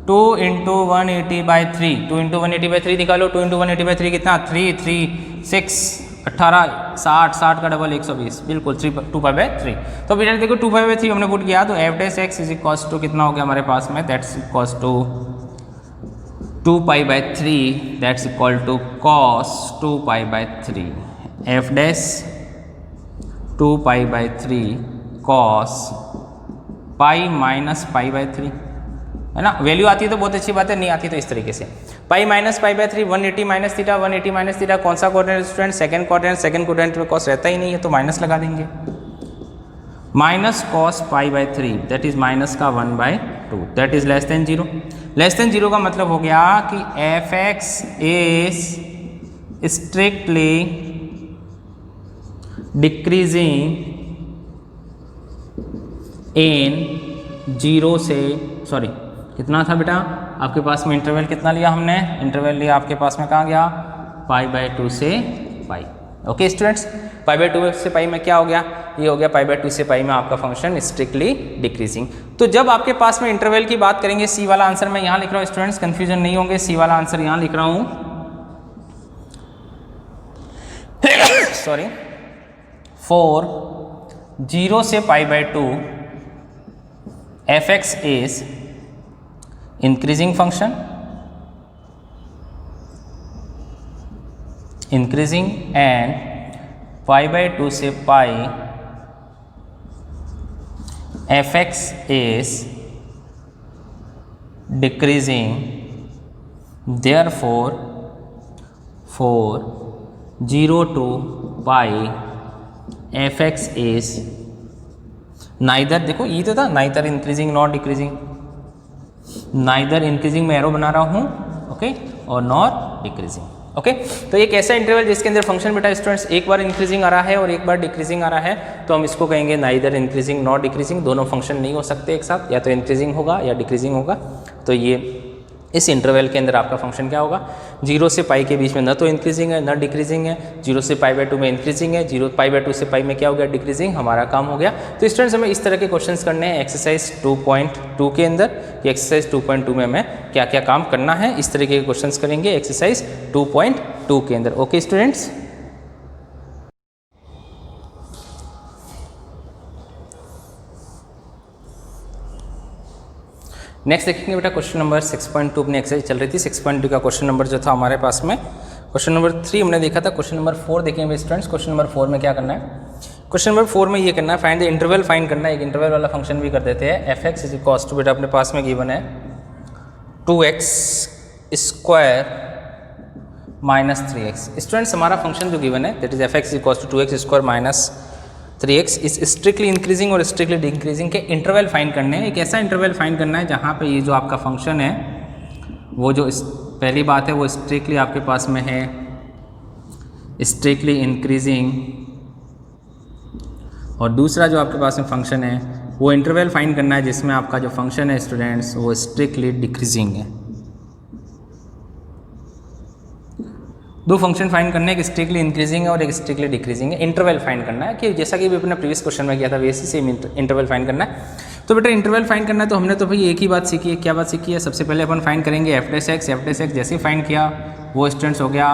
2 इंटू 180 बाई 3, 2 इंटू 180 बाई 3 निकालो, 2 इंटू 180 बाई 3 कितना 3 3 6 18 60 60 का डबल 120, बिल्कुल 2 पाई बाई 3। तो बेटा देखो 2 पाई बाई 3 हमने पुट किया तो f dash x is equals to कितना हो गया हमारे पास में, that's equals to 2 pi by 3 that's equal to cos 2 pi by 3, f dash 2 pi by 3 cos pi minus pi by 3, है ना। वैल्यू आती है तो बहुत अच्छी बात है, नहीं आती तो इस तरीके से पाई minus pi by 3, 180 minus theta, 180 minus theta कौन सा quadrant student, second quadrant, second quadrant में कॉस रहता ही नहीं है तो माइनस लगा देंगे, minus cos pi by 3 that is minus का 1/2 that is less than 0। Less than 0 का मतलब हो गया कि F x is strictly decreasing इन 0 से, सॉरी कितना था बेटा आपके पास में इंटरवल कितना लिया हमने, इंटरवल लिया आपके पास में कहाँ गया पाई बाय 2 से पाई। ओके स्टूडेंट्स, पाई बाय 2 से पाई में क्या हो गया, ये हो गया पाई बाय 2 से पाई में आपका फंक्शन स्ट्रिक्टली डिक्रीजिंग। तो जब आपके पास में इंटरवल की बात करेंगे, सी वाला आंसर मैं यहाँ लिख रहा हूँ स्टूडेंट्स, कंफ्यूजन नहीं होंगे, सी वाला आंसर यहाँ लिख रहा हूँ सॉरी 4 0 से pi by 2 fx is increasing function, increasing, and pi by 2 से pi fx is decreasing, therefore 4 0 to pi fx is neither, देखो ये तो था neither increasing not decreasing, neither increasing में एरो बना रहा हूँ, ओके, और नॉट डिक्रीजिंग। ओके, तो एक ऐसा इंटरवल जिसके अंदर फंक्शन बेटा स्टूडेंट्स एक बार इंक्रीजिंग आ रहा है और एक बार डिक्रीजिंग आ रहा है, तो हम इसको कहेंगे नाइदर इंक्रीजिंग नॉट डिक्रीजिंग। दोनों फंक्शन नहीं हो सकते एक साथ, या तो इंक्रीजिंग होगा या डिक्रीजिंग होगा। तो ये इस इंटरवल के अंदर आपका फंक्शन क्या होगा, 0 से पाई के बीच में न तो इंक्रीजिंग है न डिक्रीजिंग है, 0 से पाई बाय 2 में इंक्रीजिंग है, 0 पाई बाय 2 से पाई में क्या हो गया डिक्रीजिंग, हमारा काम हो गया। तो स्टूडेंट्स हमें इस तरह के क्वेश्चंस करने हैं एक्सरसाइज 2.2 के अंदर, कि एक्सरसाइज 2.2 में हमें क्या क्या काम करना है, इस तरीके के क्वेश्चंस करेंगे एक्सरसाइज 2.2 के अंदर। ओके स्टूडेंट्स, नेक्स्ट देखेंगे बेटा क्वेश्चन नंबर 6.2 अपनी एक्सरसाइज चल रही थी। 6.2 का क्वेश्चन नंबर जो था हमारे पास में, क्वेश्चन नंबर 3 हमने देखा था, क्वेश्चन नंबर 4 देखेंगे स्टूडेंट्स। क्वेश्चन नंबर 4 में क्या करना है, क्वेश्चन नंबर 4 में ये करना है फाइंड द इंटरवल फाइंड करना है। एक इंटरवल वाला फंक्शन भी कर देते हैं, f x is equals to बेटा अपने पास में गिवन है 2x square minus 3x। Students हमारा फंक्शन जो गिवन है that is f x equals to 2x square minus 3x इस स्ट्रिक्टली इंक्रीजिंग और स्ट्रिक्टली डिक्रीजिंग के इंटरवल फाइंड करने हैं। एक ऐसा इंटरवल फाइंड करना है जहाँ पे ये जो आपका फंक्शन है वो जो पहली बात है वो स्ट्रिक्टली आपके पास में है स्ट्रिक्टली इंक्रीजिंग, और दूसरा जो आपके पास में फंक्शन है वो इंटरवल फाइंड करना है जिसमें आपका जो फंक्शन है स्टूडेंट्स वो स्ट्रिक्टली डिक्रीजिंग है। दो फंक्शन फाइंड करने हैं, एक स्ट्रिक्टली इंक्रीजिंग है और एक स्ट्रिक्टली डिक्रीजिंग है। इंटरवल फाइंड करना है कि जैसा कि भी अपने प्रीवियस क्वेश्चन में किया था वैसे सेम इंटरवल फाइंड करना है। तो बेटा इंटरवल फाइंड करना है तो हमने तो भाई एक ही बात सीखी है। क्या बात सीखी है? सबसे पहले अपन फाइंड करेंगे एफ डैश एक्स जैसे फाइंड किया वो स्टूडेंट्स हो गया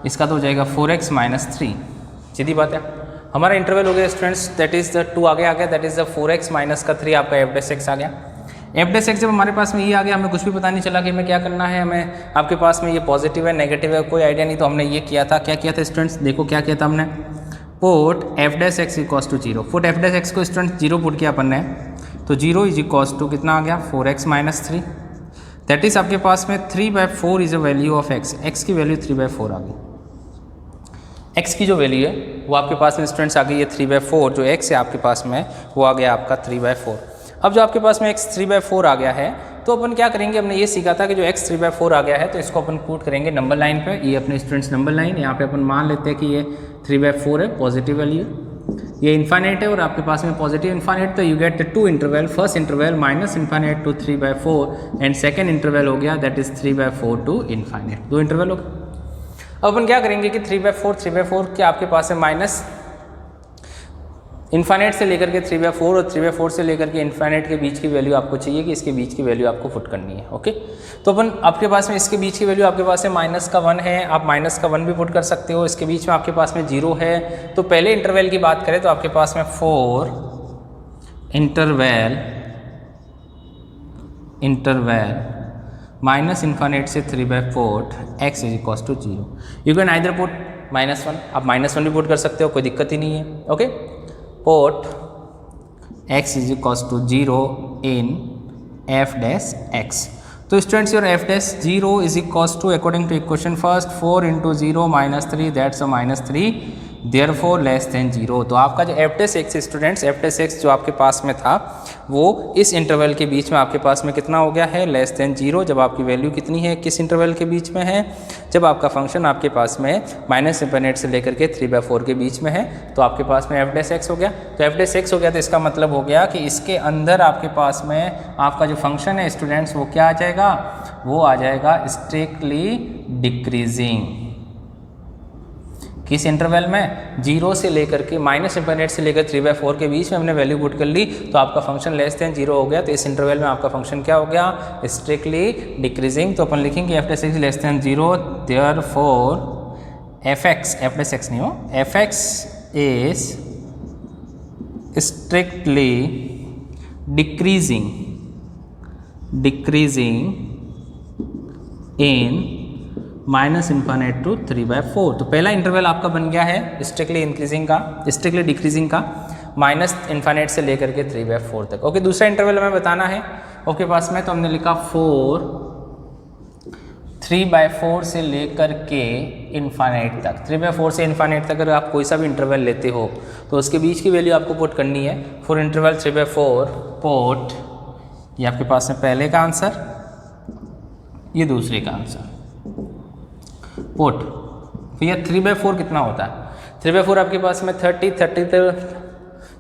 इसका तो हो जाएगा 4x माइनस 3। सीधी बात है, हमारा इंटरवल हो गया स्टूडेंट्स दैट इज द 2 आगे आ गया that is the 4x minus का 3 आपका एफ डैश एक्स आ गया। एफ डैश एक्स जब हमारे पास में ये आ गया हमें कुछ भी पता नहीं चला कि हमें क्या करना है। हमें आपके पास में ये पॉजिटिव है नेगेटिव है कोई आइडिया नहीं, तो हमने ये किया था। क्या किया था स्टूडेंट्स? देखो क्या किया था हमने, put f dash x equals to 0। Put f dash x को स्टूडेंट्स 0 पुट किया अपन ने, तो 0 इज इक्वल्स टू कितना आ गया 4x माइनस 3। दैट इज आपके पास में 3/4 is a value of x की वैल्यू 3/4 आ गई। x की जो वैल्यू है वो आपके पास में स्टूडेंट्स आ गई है 3/4, जो x है आपके पास में वो आ गया आपका 3/4। अब जो आपके पास में x 3/4 आ गया है तो अपन क्या करेंगे, हमने ये सीखा था कि जो x 3/4 आ गया है तो इसको अपन पुट करेंगे नंबर लाइन पे। ये अपने स्टूडेंट्स नंबर लाइन, यहाँ पे अपन मान लेते हैं कि ये 3/4 है पॉजिटिव वैल्यू, ये इन्फाइनाइट है और आपके पास में पॉजिटिव इन्फाइनाइट, तो you get 2 interval, first interval minus infinite to 3/4 and second interval हो गया that is 3/4 to infinite. 2 interval हो गए। अब अपन क्या करेंगे कि 3/4 के आपके पास है माइनस इन्फाइनाइट से लेकर के 3/4 और 3/4 से लेकर के इन्फाइनाइट के बीच की वैल्यू आपको चाहिए कि इसके बीच की वैल्यू आपको पुट करनी है। ओके, तो अपन आपके पास में इसके बीच की वैल्यू आपके पास है माइनस का 1 है, आप माइनस का 1 भी पुट कर सकते हो। इसके बीच में आपके पास में 0 है, तो पहले इंटरवल की बात करें तो आपके पास में 4 इंटरवल माइनस इन्फाइनाइट से 3/4 x is equals to 0। You can either put -1, आप -1 भी पुट कर सकते हो, कोई दिक्कत ही नहीं है। Okay, put x is equals to 0 in f dash x। तो students your f dash 0 is equals to according to equation first 4 into 0 minus 3 that's a -3 therefore less than 0। तो आपका जो f dash x students f dash x जो आपके पास में था वो इस इंटरवल के बीच में आपके पास में कितना हो गया है लेस देन 0। जब आपकी वैल्यू कितनी है किस इंटरवल के बीच में है, जब आपका फंक्शन आपके पास में माइनस इन्फिनिटी से लेकर के 3/4 के बीच में है तो आपके पास में एफ डैश एक्स हो गया। तो एफ डैश एक्स हो गया तो इसका मतलब हो गया कि इसके अंदर आपके पास में आपका जो फंक्शन है स्टूडेंट्स वो क्या आ जाएगा, वो आ जाएगा स्ट्रिक्टली डिक्रीजिंग। किस इंटरवल में 0 से लेकर के माइनस इन्फिनिटी से लेकर 3/4 के बीच में हमने वैल्यू पुट कर ली तो आपका फंक्शन लेस देन 0 हो गया। तो इस इंटरवल में आपका फंक्शन क्या हो गया स्ट्रिक्टली डिक्रीजिंग। तो अपन लिखेंगे f dash x less than 0 therefore f dash x नहीं हो f x is strictly decreasing in minus infinity to 3/4। तो पहला इंटरवल आपका बन गया है स्ट्रिक्टली डिक्रीजिंग का माइनस इन्फिनिटी से लेकर के 3/4 तक। ओके, दूसरा इंटरवल हमें बताना है ओके पास में, तो हमने लिखा 3/4 से लेकर के इन्फिनिटी तक। 3/4 से इन्फिनिटी तक अगर आप कोई सा भी इंटरवल लेते हो तो उसके बीच की वैल्यू आपको पुट करनी है। फॉर इंटरवल 3/4 पुट, ये आपके पास में पहले का आंसर, ये दूसरे का आंसर पुट। भैया 3/4 कितना होता है? 3/4 आपके पास में 30 तो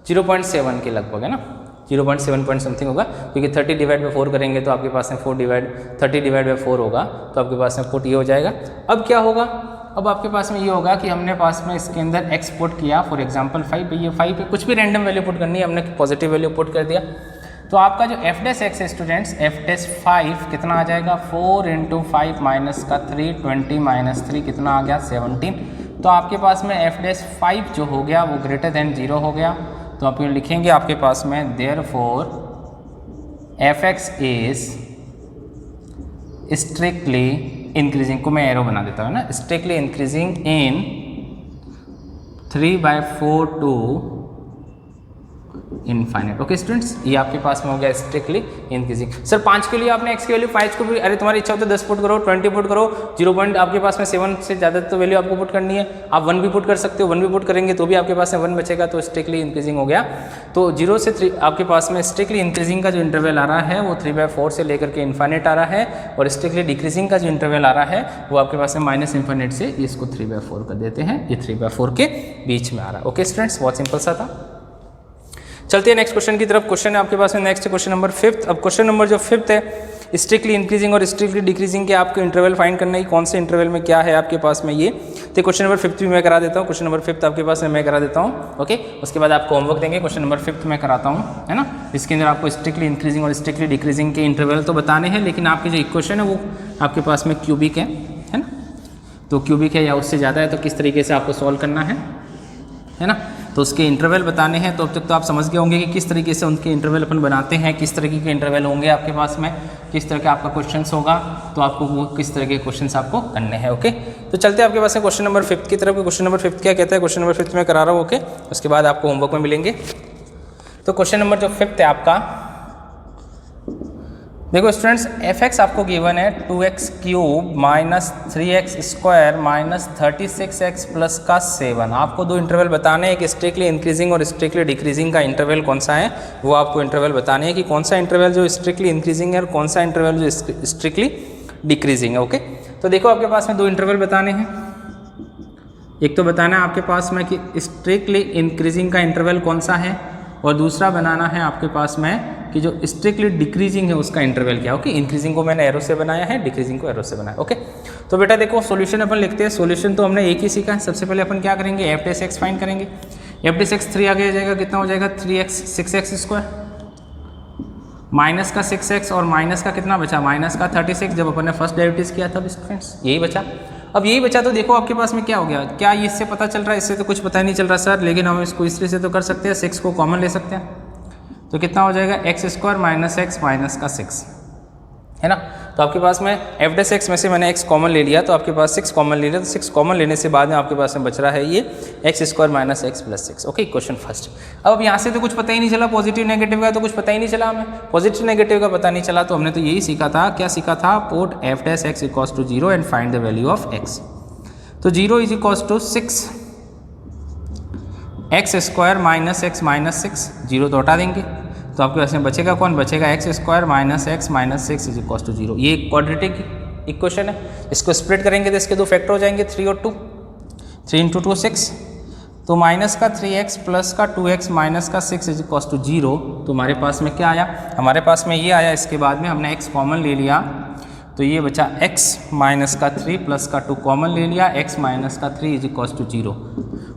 0.7 के लगभग है ना, 0.7 पॉइंट समथिंग होगा क्योंकि 30/4 करेंगे तो आपके पास में 30/4 होगा तो आपके पास में पुट ये हो जाएगा। अब क्या होगा, अब आपके पास में ये होगा कि हमने पास में इसके अंदर x पुट किया फॉर एग्जांपल 5 पे, ये 5 पे कुछ भी रैंडम वैल्यू पुट करनी है, हमने पॉजिटिव वैल्यू पुट कर दिया। तो आपका जो एफ डैश एक्स है स्टूडेंट्स एफ डैश 5 कितना आ जाएगा 4 इंटू 5 माइनस का 3 20 माइनस 3 कितना आ गया 17। तो आपके पास में एफ डैश 5 जो हो गया वो ग्रेटर देन 0 हो गया। तो आप ये लिखेंगे आपके पास में therefore f x is strictly increasing, को मैं एरो बना देता हूँ ना, strictly increasing in 3/4 to infinite. Okay students, ये आपके पास में हो गया स्ट्रिक्टली इंक्रीजिंग। सर 5 के लिए आपने x की वैल्यू 5 को भी, अरे तुम्हारी इच्छा हो तो 10 पुट करो, 20 पुट करो, 0 पॉइंट आपके पास में 7 से ज़्यादा तो वैल्यू आपको पुट करनी है। आप 1 भी पुट कर सकते हो, 1 भी पुट करेंगे तो भी आपके पास में 1 बचेगा, तो स्ट्रिक्टली इंक्रीजिंग हो गया। तो 0 से 3 आपके पास में स्ट्रिक्टली इंक्रीजिंग का जो इंटरवल आ रहा है वो 3/4 से लेकर के इनफाइनाइट आ रहा है, और स्ट्रिक्टली डिक्रीजिंग का जो इंटरवल आ रहा है वो आपके पास में माइनस इनफाइनाइट से इसको 3/4 कर देते हैं, ये 3/4 के बीच में आ रहा है। ओके स्टूडेंट्स, बहुत सिंपल सा था। चलते हैं नेक्स्ट क्वेश्चन की तरफ। क्वेश्चन है आपके पास में नेक्स्ट क्वेश्चन नंबर 5। अब क्वेश्चन नंबर जो 5 है, स्ट्रिक्टली इंक्रीजिंग और स्ट्रिक्टली डिक्रीजिंग के आपको इंटरवल फाइंड करना है, कौन से इंटरवल में क्या है आपके पास में ये। तो क्वेश्चन नंबर 5 भी मैं करा देता हूँ, क्वेश्चन नंबर 5 आपके पास में मैं करा देता हूँ। ओके, उसके बाद आपको होमवर्क देंगे, क्वेश्चन नंबर 5 मैं कराता हूँ, है ना। इसके अंदर आपको स्ट्रिक्टली इंक्रीजिंग और स्ट्रिक्टली डिक्रीजिंग के इंटरवल तो बताने हैं, लेकिन आपके जो इक्वेशन है वो आपके पास में क्यूबिक है ना। तो क्यूबिक है या उससे ज़्यादा है, तो किस तरीके से आपको सॉल्व करना है ना। तो उसके इंटरवल बताने हैं। तो अब तक तो आप समझ गए होंगे कि किस तरीके से उनके इंटरवल अपन बनाते हैं, किस तरीके के इंटरवल होंगे आपके पास में, किस तरह का आपका क्वेश्चंस होगा, तो आपको वो किस तरह के क्वेश्चंस आपको करने हैं। ओके, तो चलते हैं आपके पास में क्वेश्चन नंबर 5 की तरफ। क्वेश्चन नंबर 5 क्या कहता है, क्वेश्चन नंबर 5 में करा रहा हूँ। ओके, उसके बाद आपको होमवर्क में मिलेंगे। तो क्वेश्चन नंबर जो 5 है आपका, देखो स्टूडेंट्स, f(x) आपको गिवन है 2x³ minus 3x² minus 36x plus का 7। आपको दो इंटरवल बताने हैं कि स्ट्रिक्टली इंक्रीजिंग और स्ट्रिक्टली डिक्रीजिंग का इंटरवल कौन सा है, वो आपको इंटरवल बताने हैं कि कौन सा इंटरवल जो स्ट्रिक्टली इंक्रीजिंग है और कौन सा इंटरवल जो स्ट्रिक्टली डिक्रीजिंग है। ओके, तो देखो आपके पास में दो इंटरवल बताने हैं। एक तो बताना है आपके पास में कि स्ट्रिक्टली इंक्रीजिंग का इंटरवल कौन सा है, और दूसरा बनाना है आपके पास में कि जो स्ट्रिक्टली डिक्रीजिंग है उसका इंटरवल क्या है। ओके, इंक्रीजिंग को मैंने एरो से बनाया है, डिक्रीजिंग को एरो से बनाया। ओके, तो बेटा देखो सॉल्यूशन अपन लिखते हैं। सॉल्यूशन तो हमने एक ही सीखा है। सबसे पहले अपन क्या करेंगे, f(x) फाइंड करेंगे। f(x) 3 आगे आ जाएगा, कितना हो जाएगा 3x 6x² माइनस का 6x और माइनस का कितना बचा, माइनस का 36 जब अपन ने फर्स्ट डेरिवेटिव किया था स्टूडेंट्स, यही बचा। अब यही बचा तो देखो आपके पास में क्या हो गया, क्या इससे पता चल रहा है, इससे तो कुछ पता ही नहीं चल रहा सर, लेकिन हम इसको इस तरह से तो कर सकते हैं, 6 को कॉमन ले सकते हैं। तो कितना हो जाएगा x² माइनस x माइनस का 6, है ना। तो आपके पास में f(x) में से मैंने x कॉमन ले लिया, तो आपके पास 6 कॉमन ले लिया। तो 6 कॉमन लेने से बाद में आपके पास में बच रहा है ये x² minus x plus 6। Okay, question first. अब यहाँ से तो कुछ पता ही नहीं चला, पॉजिटिव नेगेटिव का तो कुछ पता ही नहीं चला हमें, पॉजिटिव नेगेटिव का पता नहीं चला। तो हमने तो यही सीखा था, क्या सीखा था, put f(x) equals to 0 and find the value of x। तो 0 is equals to 6 x² minus x minus 6, 0 तो हटा देंगे, तो आपके पास में बचेगा कौन, बचेगा x² minus x minus 6 is equals to 0। ये क्वाड्रेटिक इक्वेशन है, इसको स्प्लिट करेंगे तो इसके दो फैक्टर हो जाएंगे, 3 और 2, 3 × 2 6, तो माइनस का 3x प्लस का 2x माइनस का 6 इज इक्वल्स टू 0। तो हमारे पास में क्या आया, हमारे पास में ये आया। इसके बाद में हमने x कॉमन ले लिया, तो ये बचा x माइनस का 3 प्लस का 2 कॉमन ले लिया, x माइनस का 3 इज इक्वल्स टू 0।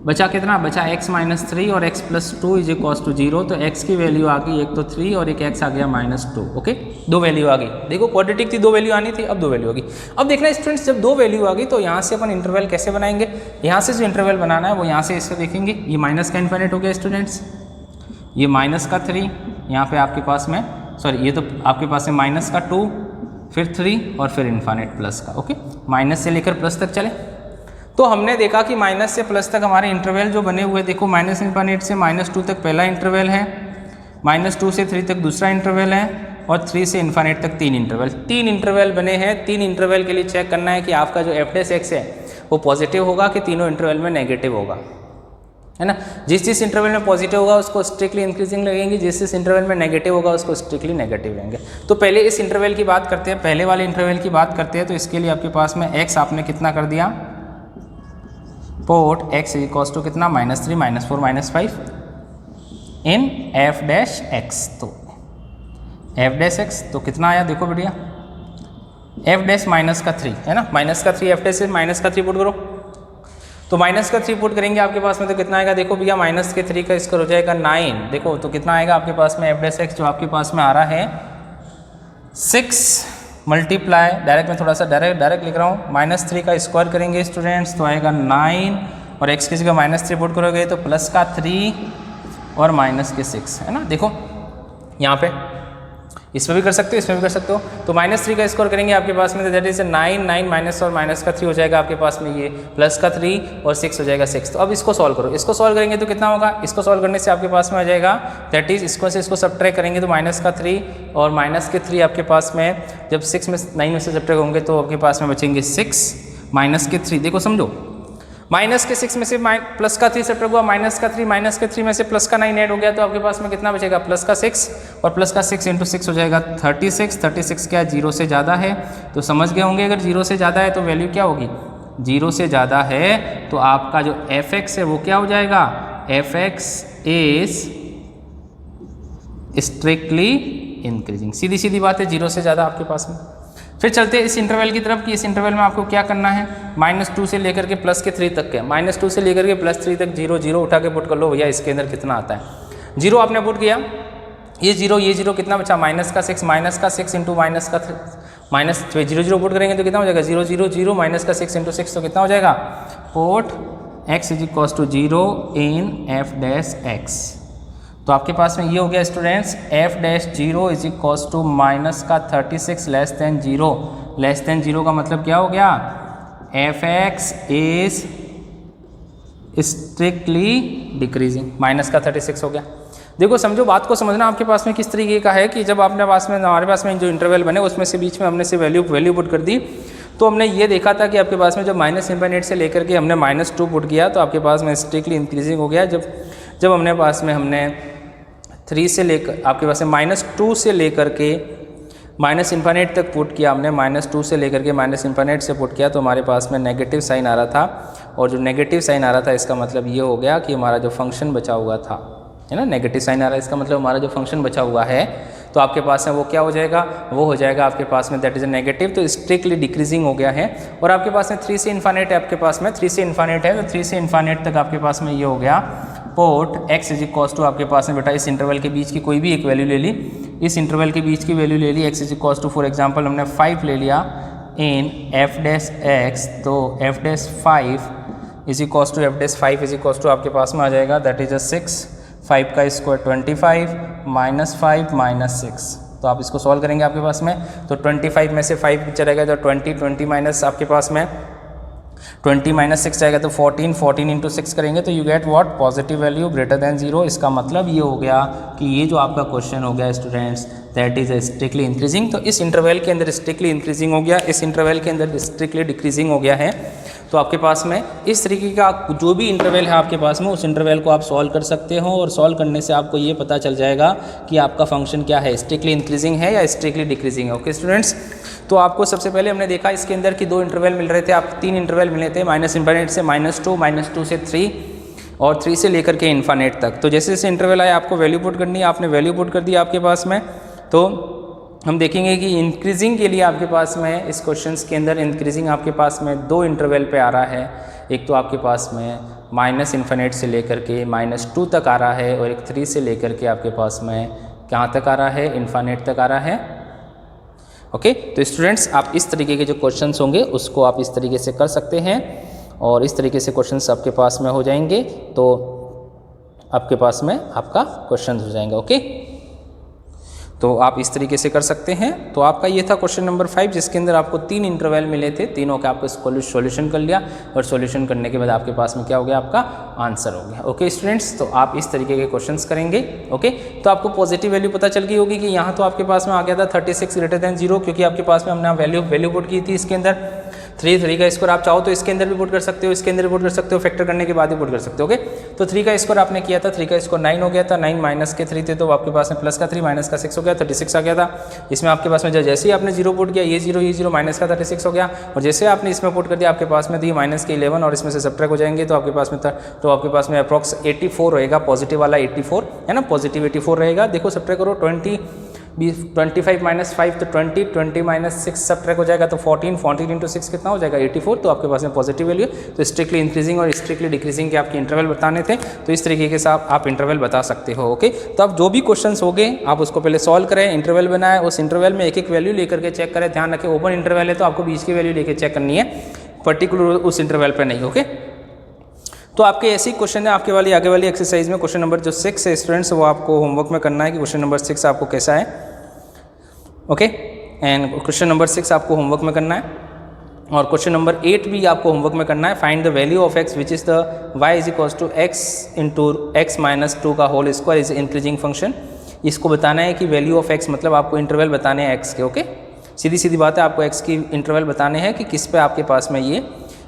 बचा कितना, बचा x माइनस 3 और x plus 2 is equals to 0। तो x की वैल्यू आ गई, एक तो 3 और एक x आ गया -2। ओके, दो वैल्यू आ गई। देखो क्वाड्रेटिक थी, दो वैल्यू आनी थी, अब दो वैल्यू आ गई। अब देखना स्टूडेंट्स, जब दो वैल्यू आ गई तो यहाँ से अपन इंटरवल कैसे बनाएंगे। यहाँ से जो इंटरवल बनाना है वो यहाँ से इससे देखेंगे, ये माइनस का इन्फिनिट हो गया स्टूडेंट्स, ये माइनस का 3 यहाँ पे आपके पास में, सॉरी ये तो आपके पास में माइनस का 2 फिर 3 और फिर इन्फिनिट प्लस का। ओके, माइनस से लेकर प्लस तक चले। तो हमने देखा कि माइनस से प्लस तक हमारे इंटरवल जो बने हुए, देखो माइनस इन्फिनिट से -2 तक पहला इंटरवल है, -2 से 3 तक दूसरा इंटरवल है, और 3 से इन्फिनिट तक 3 इंटरवल, 3 इंटरवल बने हैं। 3 इंटरवल के लिए चेक करना है कि आपका जो f(x) है वो पॉजिटिव होगा कि तीनों इंटरवल में नेगेटिव होगा, है ना। जिस इंटरवल में पॉजिटिव होगा उसको स्ट्रिक्टली इंक्रीजिंग लगेंगे, जिस इंटरवल में नेगेटिव होगा उसको स्ट्रिक्टली नेगेटिव लेंगे। तो पहले इस इंटरवल की बात करते हैं, पहले वाले इंटरवल की बात करते हैं। तो इसके लिए आपके पास में x आपने कितना कर दिया, पोट x इक्वल्स टू कितना, -3 -4 -5 इन f(x). तो f(x) तो कितना आया, देखो बढ़िया, f' माइनस का 3 है ना, माइनस का 3 f' से माइनस का 3 पुट करो, तो माइनस का 3 पुट करेंगे आपके पास में तो कितना आएगा, देखो भैया माइनस के 3 का स्क्वायर हो जाएगा 9। देखो तो कितना आएगा आपके पास में f(x) जो आपके पास में आ रहा है 6 मल्टीप्लाई, डायरेक्ट मैं थोड़ा सा डायरेक्ट लिख रहा हूँ, -3 का स्क्वायर करेंगे स्टूडेंट्स तो आएगा 9, और x की जगह -3 पुट करोगे तो प्लस का 3 और माइनस के 6, है ना। देखो यहाँ पे इसमें भी कर सकते हो, इसमें भी कर सकते हो। तो -3 का स्क्वायर करेंगे आपके पास में दैट इज 9, 9 माइनस और माइनस का 3 हो जाएगा आपके पास में, ये प्लस का 3 और 6 हो जाएगा 6। तो अब इसको सॉल्व करो, इसको सॉल्व करेंगे तो कितना होगा, इसको सॉल्व करने से आपके पास में आ जाएगा दैट इज इसको से इसको सब्ट्रैक्ट करेंगे तो माइनस का 3 और माइनस के 3 आपके पास में जब 6 में 9 में से सब्ट्रैक्ट होंगे तो आपके पास में बचेंगे 6 माइनस के 3। देखो समझो, माइनस के 6 में से प्लस का 3 सब्ट्रैक्ट हुआ, माइनस का 3, माइनस के 3 में से प्लस का 9 ऐड हो गया तो आपके पास में कितना बचेगा, प्लस का 6 और प्लस का 6 इंटू 6 हो जाएगा 36। 36 क्या 0 से ज़्यादा है, तो समझ गए होंगे अगर 0 से ज़्यादा है तो वैल्यू क्या होगी, 0 से ज़्यादा है तो आपका जो f(x) है वो क्या हो जाएगा, f(x) इज स्ट्रिक्टली इंक्रीजिंग। सीधी सीधी बात है, 0 से ज़्यादा आपके पास में। फिर चलते हैं इस इंटरवल की तरफ कि इस इंटरवल में आपको क्या करना है, -2 से लेकर के प्लस के 3 तक के, -2 से लेकर के +3 तक 0 0 उठा के पुट कर लो भैया, इसके अंदर कितना आता है। 0 आपने पुट किया, ये 0 कितना बचा, माइनस का 6 इंटू माइनस का 0 0 पुट करेंगे तो कितना हो जाएगा, 0 0 0 माइनस का 6 इंटू 6 तो कितना हो जाएगा, put x is equal to 0 in f(x). तो आपके पास में ये हो गया students, f(0) is equal to minus का 36 लेस देन 0। लेस देन 0 का मतलब क्या हो गया, f(x) is strictly decreasing, minus का 36 हो गया। देखो समझो, बात को समझना आपके पास में किस तरीके का है कि जब आपने पास में हमारे पास में जो इंटरवल बने उसमें से बीच में हमने से वैल्यू पुट कर दी, तो हमने ये देखा था कि आपके पास में जब -∞ से लेकर के हमने -2 पुट किया तो आपके पास में स्ट्रिक्टली इंक्रीजिंग हो गया। जब हमने पास में हमने 3 से लेकर आपके पास में -2 से लेकर के -∞ तक पुट किया, हमने -2 से लेकर के -∞ से पुट किया तो हमारे पास में नेगेटिव साइन आ रहा था, और जो नेगेटिव साइन आ रहा था इसका मतलब ये हो गया कि हमारा जो फंक्शन बचा हुआ था, है ना, नेगेटिव साइन आ रहा है इसका मतलब हमारा जो फंक्शन बचा हुआ है तो आपके पास में वो क्या हो जाएगा, वो हो जाएगा आपके पास में दैट इज अ नेगेटिव, तो स्ट्रिक्टली डिक्रीजिंग हो गया है। और आपके पास में 3 से इन्फानेट है, आपके पास में 3 से इन्फानेट है तो 3 से इन्फानेट तक आपके पास में ये हो गया put x is equal to आपके पास में बेटा इस इंटरवल के बीच की कोई भी एक वैल्यू ले ली, इस इंटरवल के बीच की वैल्यू ले ली, x is equal to for example हमने 5 ले लिया इन f(x), तो f(5) is equal to f(5) is equal to आपके पास में आ जाएगा दैट इज अ 6, 5 का स्क्वायर 25 -5 -6। तो आप इसको सॉल्व करेंगे आपके पास में तो 25 में से 5 चलेगा तो 20 माइनस आपके पास में 20 माइनस 6 जाएगा तो 14 इंटू 6 करेंगे तो you get what, positive value greater than 0। इसका मतलब ये हो गया कि ये जो आपका क्वेश्चन हो गया students that is strictly increasing. तो इस इंटरवल के अंदर स्ट्रिक्टली इंक्रीजिंग हो गया, इस इंटरवल के अंदर स्ट्रिक्टली डिक्रीजिंग हो गया है। तो आपके पास में इस तरीके का जो भी इंटरवल है आपके पास में उस इंटरवल को आप सॉल्व कर सकते हो, और सॉल्व करने से आपको ये पता चल जाएगा कि आपका फंक्शन क्या है, स्ट्रिक्टली इंक्रीजिंग है या स्ट्रिक्टली डिक्रीजिंग है। ओके स्टूडेंट्स, तो आपको सबसे पहले हमने देखा इसके अंदर कि 2 इंटरवल मिल रहे थे, आप 3 इंटरवल मिले थे, -∞ से -2 से 3 और 3 से लेकर के इन्फानेट तक। तो जैसे जैसे इंटरवल आया आपको वैल्यू पुट करनी है, आपने वैल्यू पुट कर दी आपके पास में, तो हम देखेंगे कि इंक्रीजिंग के लिए आपके पास में इस क्वेश्चंस के अंदर इंक्रीजिंग आपके पास में 2 इंटरवल पे आ रहा है। एक तो आपके पास में -∞ से लेकर के -2 तक आ रहा है, और एक 3 से लेकर के आपके पास में कहाँ तक आ रहा है, इन्फानेट तक आ रहा है। ओके, तो स्टूडेंट्स आप इस तरीके के जो क्वेश्चंस होंगे उसको आप इस तरीके से कर सकते हैं, और इस तरीके से क्वेश्चंस आपके पास में हो जाएंगे तो आपके पास में आपका क्वेश्चन हो जाएंगे। ओके, तो आप इस तरीके से कर सकते हैं। तो आपका ये था क्वेश्चन नंबर 5 जिसके अंदर आपको 3 इंटरवल मिले थे, तीनों का आपको सॉल्यूशन कर लिया, और सॉल्यूशन करने के बाद आपके पास में क्या हो गया, आपका आंसर हो गया। ओके स्टूडेंट्स, तो आप इस तरीके के क्वेश्चंस करेंगे। ओके, तो आपको पॉजिटिव वैल्यू पता चल गई होगी कि यहाँ तो आपके पास में आ गया था 36 ग्रेटर देन 0, क्योंकि आपके पास में हमने वैल्यू पुट की थी इसके अंदर 3 का स्क्वायर आप चाहो तो इसके अंदर भी पुट कर सकते हो, इसके अंदर भी पुट कर सकते हो, फैक्टर करने के बाद ही पुट कर सकते हो। ओके, तो 3 का स्क्वायर आपने किया था, 3 का स्क्वायर 9 हो गया था, 9 माइनस के 3 थे तो आपके पास में प्लस का 3 माइनस का 6 हो गया, 36 आ गया था। इसमें आपके पास में जैसे ही आपने 0 पुट किया, ये 0 माइनस का 36 हो गया, और जैसे आपने इसमें पुट कर दिया आपके पास में तो ये माइनस के 11 और इसमें से सब्ट्रैक्ट हो जाएंगे तो आपके पास में अप्रॉक्स 84 रहेगा, पॉजिटिव वाला 84 है ना, पॉजिटिव 84 रहेगा। देखो सब्ट्रैक्ट करो 25 माइनस 5 तो 20 माइनस 6 सब्ट्रैक्ट हो जाएगा तो 14 इंटू 6 कितना हो जाएगा 84। तो आपके पास में पॉजिटिव वैल्यू, तो स्ट्रिक्टली इंक्रीजिंग और स्ट्रिक्टली डिक्रीजिंग के आपके इंटरवल बताने थे, तो इस तरीके के साथ आप इंटरवल बता सकते हो। ओके, तो आप जो भी क्वेश्चंस हो गए आप उसको पहले सॉल्व करें, इंटरवल बनाए, उस इंटरवल में एक एक वैल्यू लेकर के चेक करें। ध्यान रखें ओपन इंटरवल है तो आपको बीच की वैल्यू लेकर चेक करनी है, पर्टिकुलर उस इंटरवल पर नहीं। ओके, तो आपके ऐसे ही क्वेश्चन है आपके वाली आगे वाली एक्सरसाइज में क्वेश्चन नंबर जो 6 है स्टूडेंट्स, वो आपको होमवर्क में करना है कि क्वेश्चन नंबर 6 आपको कैसा है। ओके। एंड क्वेश्चन नंबर 6 आपको होमवर्क में करना है, और क्वेश्चन नंबर 8 भी आपको होमवर्क में करना है। Find the value of x which is the y is equals to x into x minus 2 का whole square is increasing function. इसको बताना है कि वैल्यू ऑफ x मतलब आपको इंटरवल बताने हैं x के। ओके, सीधी सीधी बात है, आपको x की इंटरवल बताने हैं कि किस पे आपके पास में ये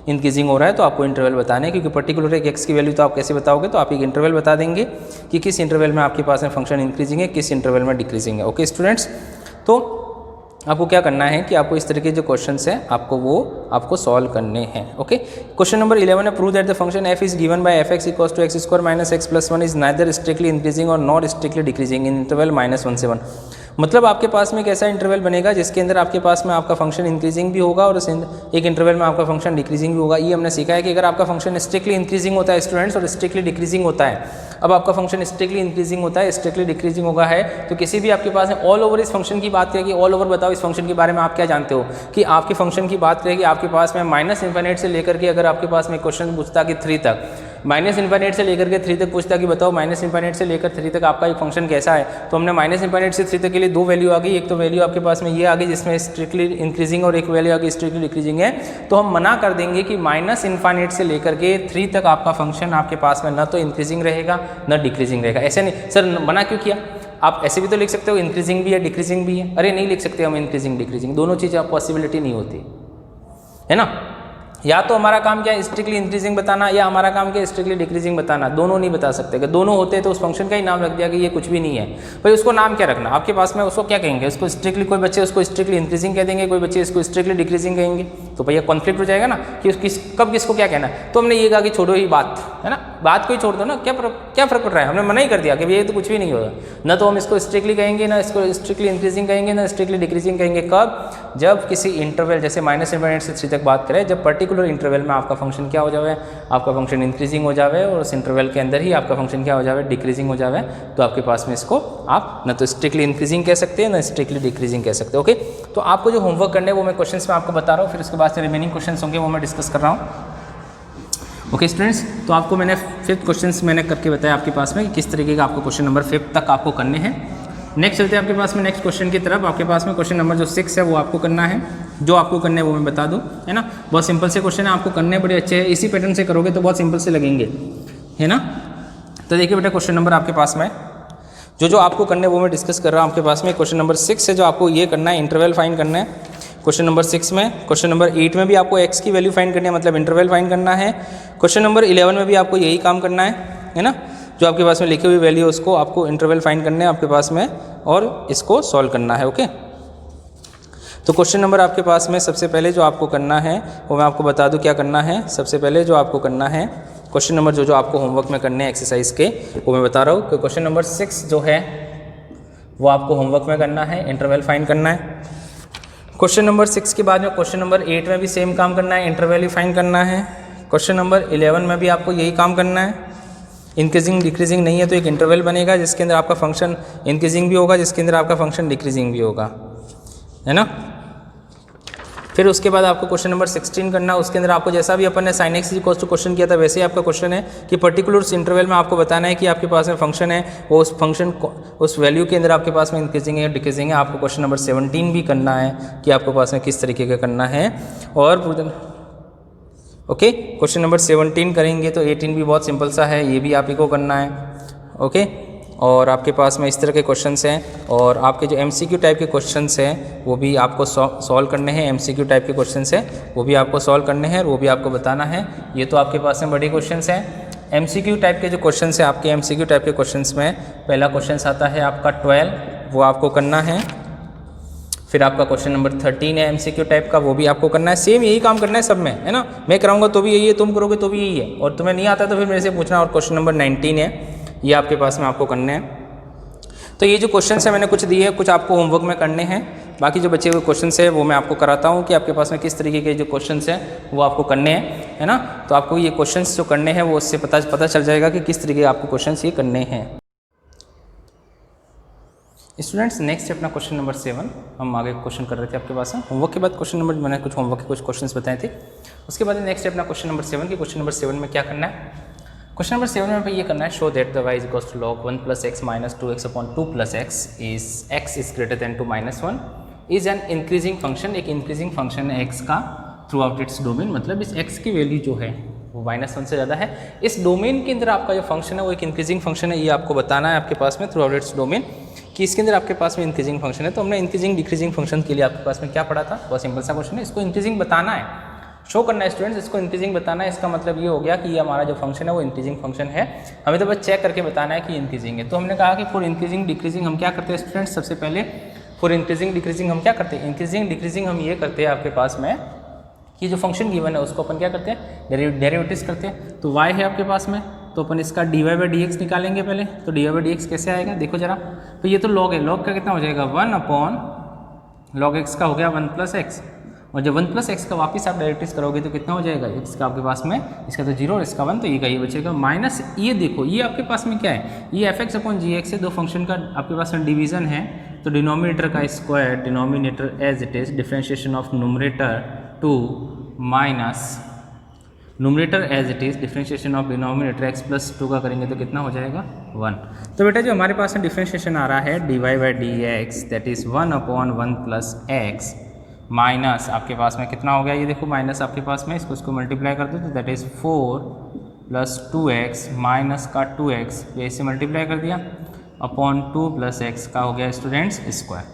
इंक्रीजिंग हो रहा है, तो आपको इंटरवल बताने हैं। क्योंकि पर्टिकुलर एक x की वैल्यू तो आप कैसे बताओगे, तो आप एक इंटरवल बता देंगे कि किस इंटरवल में आपके पास में फंक्शन इंक्रीजिंग है, किस इंटरवल में डिक्रीजिंग है। ओके स्टूडेंट्स, तो आपको क्या करना है कि आपको इस तरह के जो क्वेश्चंस हैं आपको सॉल्व करने हैं। ओके, क्वेश्चन नंबर 11 है, prove that the function f is given by f(x) equals to x square minus x plus 1 is neither strictly increasing और not strictly decreasing in interval -1 से 1। मतलब आपके पास में एक ऐसा इंटरवल बनेगा जिसके अंदर आपके पास में आपका फंक्शन इंक्रीजिंग भी होगा और एक इंटरवल में आपका फंक्शन डिक्रीजिंग भी होगा। ये हमने सीखा है कि अगर आपका फंक्शन स्ट्रिक्टली इंक्रीजिंग होता है स्टूडेंट्स और स्ट्रिक्टली डिक्रीजिंग होता है, अब आपका फंक्शन स्ट्रिक्टली इंक्रीजिंग होता है, स्ट्रिक्टली डिक्रीजिंग होगा है, तो किसी भी आपके पास ऑल ओवर इस फंक्शन की बात करेगी, ऑल ओवर बताओ इस फंक्शन के बारे में आप क्या जानते हो, कि आपके फंक्शन की बात करेगी आपके पास में माइनस इन्फिनिट से लेकर के, अगर आपके पास में क्वेश्चन पूछता कि 3 तक, माइनस इन्फिनिट से लेकर के 3 तक पूछता कि बताओ माइनस इन्फिनिट से लेकर 3 तक आपका एक फंक्शन कैसा है, तो हमने माइनस इन्फिनिट से 3 तक के लिए 2 वैल्यू आ गई। एक तो वैल्यू आपके पास में ये आ गई जिसमें स्ट्रिक्टली इंक्रीजिंग और एक वैल्यू आ गई स्ट्रिक्टली डिक्रीजिंग है, तो हम मना कर देंगे कि माइनस इन्फिनिट से लेकर के 3 तक आपका फंक्शन आपके पास में न तो इंक्रीजिंग रहेगा न डिक्रीजिंग रहेगा। ऐसे नहीं सर, मना क्यों किया? आप ऐसे भी तो लिख सकते हो इंक्रीजिंग भी है डिक्रीजिंग भी है। अरे नहीं लिख सकते हम इंक्रीजिंग डिक्रीजिंग, दोनों चीज़ें पॉसिबिलिटी नहीं होती है ना। या तो हमारा काम क्या है स्ट्रिक्टली इंक्रीजिंग बताना, या हमारा काम क्या है स्ट्रिक्टली डिक्रीजिंग बताना, दोनों नहीं बता सकते। अगर दोनों होते तो उस फंक्शन का ही नाम रख दिया कि ये कुछ भी नहीं है। भाई उसको नाम क्या रखना आपके पास में, उसको क्या कहेंगे, उसको स्ट्रिक्टली, कोई बच्चे उसको स्ट्रिक्टली इंक्रीजिंग कह देंगे, कोई बच्चे इसको स्ट्रिक्टली डिक्रीजिंग कहेंगे, तो भैया कॉन्फ्लिक्ट हो जाएगा ना कि कब किसको क्या कहना है। तो हमने ये कहा कि छोड़ो ही बात, है ना, बात को ही छोड़ दो ना, क्या फर्क पड़ रहा है, हमने मना ही कर दिया कि ये तो कुछ भी नहीं होगा। न तो हम इसको स्ट्रिक्टली कहेंगे, ना इसको स्ट्रिक्टली इंक्रीजिंग कहेंगे, ना स्ट्रिक्टली डिक्रीजिंग कहेंगे। कब? जब किसी इंटरवल जैसे माइनस इन्फिनिट से 3 तक बात करें, जब पर्टिकुलर इंटरवल में आपका फंक्शन क्या हो जावे, आपका फंक्शन इंक्रीजिंग हो जावे और उस इंटरवल के अंदर ही आपका फंक्शन क्या हो जावे, डिक्रीजिंग हो जावे, तो आपके पास में इसको आप न तो स्ट्रिक्टली इंक्रीजिंग कह सकते हैं ना स्ट्रिक्टली डिक्रीजिंग कह सकते हैं। ओके, तो आपको जो होमवर्क करने है वो मैं क्वेश्चंस में आपको बता रहा हूँ, फिर उसके बाद से रिमेनिंग क्वेश्चंस होंगे वो मैं डिस्कस कर रहा हूँ। ओके स्टूडेंट्स, तो आपको मैंने 5th क्वेश्चंस मैंने करके बताया आपके पास में कि किस तरीके का आपको क्वेश्चन नंबर 5 तक आपको करने हैं। नेक्स्ट चलते हैं आपके पास में नेक्स्ट क्वेश्चन की तरफ। आपके पास में क्वेश्चन नंबर जो 6 है वो आपको करना है, जो आपको करने है वो मैं बता दूं, है ना। बहुत सिंपल से क्वेश्चन है, आपको करने बड़े अच्छे हैं, इसी पैटर्न से करोगे तो बहुत सिंपल से लगेंगे, है ना। तो देखिए बेटा क्वेश्चन नंबर आपके पास में जो आपको करने वो मैं डिस्कस कर रहा हूँ। आपके पास में क्वेश्चन नंबर 6 है जो आपको ये करना है, इंटरवल फाइंड करना है। क्वेश्चन नंबर 6 में, क्वेश्चन नंबर 8 में भी आपको x की वैल्यू फाइंड करनी है, मतलब इंटरवल फाइंड करना है। क्वेश्चन नंबर 11 में भी आपको यही काम करना है ना। जो आपके पास में लिखी हुई वैल्यू उसको आपको इंटरवल फाइंड करने हैं आपके पास में, और इसको सॉल्व करना है। ओके, तो क्वेश्चन नंबर आपके पास में सबसे पहले जो आपको करना है वो मैं आपको बता दूं क्या करना है। सबसे पहले जो आपको करना है क्वेश्चन नंबर जो आपको होमवर्क में करने हैं एक्सरसाइज के, वो मैं बता रहा हूँ कि क्वेश्चन नंबर 6 जो है वो आपको होमवर्क में करना है, इंटरवल फाइंड करना है। क्वेश्चन नंबर 6 के बाद में क्वेश्चन नंबर 8 में भी सेम काम करना है, इंटरवल ही फाइंड करना है। क्वेश्चन नंबर 11 में भी आपको यही काम करना है। इंक्रीजिंग डिक्रीजिंग नहीं है तो एक इंटरवल बनेगा जिसके अंदर आपका फंक्शन इंक्रीजिंग भी होगा, जिसके अंदर आपका फंक्शन डिक्रीजिंग भी होगा, है ना। फिर उसके बाद आपको क्वेश्चन नंबर 16 करना है, उसके अंदर आपको जैसा भी अपन ने sin x equals to question किया था वैसे ही आपका क्वेश्चन है कि पर्टिकुलर उस इंटरवल में आपको बताना है कि आपके पास में फंक्शन है, वो उस फंक्शन उस वैल्यू के अंदर आपके पास में इंक्रीजिंग है डिक्रीजिंग है। आपको क्वेश्चन नंबर 17 भी करना है कि आपके पास में किस तरीके का करना है। और ओके, क्वेश्चन नंबर 17 करेंगे तो 18 भी बहुत सिंपल सा है, ये भी आप ही को करना है। ओके, और आपके पास में इस तरह के क्वेश्चंस हैं, और आपके जो MCQ टाइप के क्वेश्चंस हैं वो भी आपको सॉल्व करने हैं। MCQ टाइप के क्वेश्चंस हैं वो भी आपको सॉल्व करने हैं और वो भी आपको बताना है। ये तो आपके पास में बड़े क्वेश्चंस हैं। MCQ टाइप के जो क्वेश्चंस हैं आपके MCQ टाइप के क्वेश्चंस में पहला क्वेश्चन आता है आपका 12, वो आपको करना है। फिर आपका क्वेश्चन नंबर 13 है MCQ टाइप का, वो भी आपको करना है। सेम यही काम करना है सब में, है ना। मैं कराऊंगा तो भी यही है, तुम करोगे तो भी यही है, और तुम्हें नहीं आता तो फिर मेरे से पूछना। और क्वेश्चन नंबर 19 है, ये आपके पास में आपको करने हैं। तो ये जो क्वेश्चंस है मैंने कुछ दिए हैं, कुछ आपको होमवर्क में करने हैं। बाकी जो बचे हुए क्वेश्चंस है वो मैं आपको कराता हूँ कि आपके पास में किस तरीके के जो क्वेश्चंस हैं वो आपको करने हैं, है ना। तो आपको ये क्वेश्चंस जो करने हैं वो उससे पता चल जाएगा कि किस तरीके आपको क्वेश्चंस ये करने हैं। स्टूडेंट्स, नेक्स्ट है अपना क्वेश्चन नंबर 7। हम आगे क्वेश्चन कर रहे थे आपके पास होमवर्क के बाद क्वेश्चन नंबर, मैंने कुछ होमवर्क के कुछ क्वेश्चंस बताए थे। उसके बाद नेक्स्ट है अपना क्वेश्चन नंबर 7 की। क्वेश्चन नंबर 7 में क्या करना है, क्वेश्चन नंबर 7 में ये करना है, show that the y is equals to log 1 + x - 2x/2 + x is x is greater than to -1 is an increasing function, एक इंक्रीजिंग फंक्शन है एक्स का थ्रू आउट इट्स डोमेन, मतलब इस एक्स की वैल्यू जो है वो -1 से ज़्यादा है। इस डोमेन के अंदर आपका जो फंक्शन है वो एक इंक्रीजिंग फंक्शन है, ये आपको बताना है आपके पास में थ्रू आउट इट्स डोमेन कि इसके अंदर आपके पास में इंक्रीजिंग फंक्शन है। तो हमने इंक्रीजिंग डिक्रीजिंग फंक्शन के लिए आपके पास में क्या पढ़ा था, बहुत सिंपल सा क्वेश्चन है, इसको इंक्रीजिंग बताना है, शो करना है स्टूडेंट्स, इसको इंक्रीजिंग बताना है। इसका मतलब ये हो गया कि ये हमारा जो फंक्शन है वो इंक्रीजिंग फंक्शन है, हमें तो बस चेक करके बताना है कि इंक्रीजिंग है। तो हमने कहा कि फॉर इंक्रीजिंग डिक्रीजिंग हम क्या करते हैं स्टूडेंट्स, सबसे पहले फॉर इंक्रीजिंग डिक्रीजिंग हम क्या करते हैं, इंक्रीजिंग डिक्रीजिंग हम ये करते हैं आपके पास में कि जो फंक्शन गिवन है उसको अपन क्या करते हैं, डेरिवेटिव्स करते हैं। तो y है आपके पास में, तो अपन इसका dy/dx निकालेंगे पहले। तो dy/dx कैसे आएगा देखो जरा, तो ये तो log है, log का कितना हो जाएगा 1/log x का हो गया 1 + x, और जब 1 + x का वापस आप डेरिवेटिव्स करोगे तो कितना हो जाएगा, x का आपके पास में, इसका तो 0 और इसका 1, तो ये का ये बचेगा माइनस, ये देखो ये आपके पास में क्या है, ये fx/gx है, दो फंक्शन का आपके पास में डिवीजन है, तो डिनोमिनेटर का square, denominator as it is, differentiation of numerator 2 minus numerator as it is, differentiation of denominator x + 2 का करेंगे तो कितना हो जाएगा 1। तो बेटा जो हमारे पास में डिफरेंशिएशन आ रहा है dy/dx that is 1/1 + x minus आपके पास में कितना हो गया, ये देखो माइनस आपके पास में, इसको मल्टीप्लाई कर दो तो दैट इज 4 + 2x माइनस का 2x, ये इसे मल्टीप्लाई कर दिया अपॉन 2 + x का हो गया स्टूडेंट्स स्क्वायर,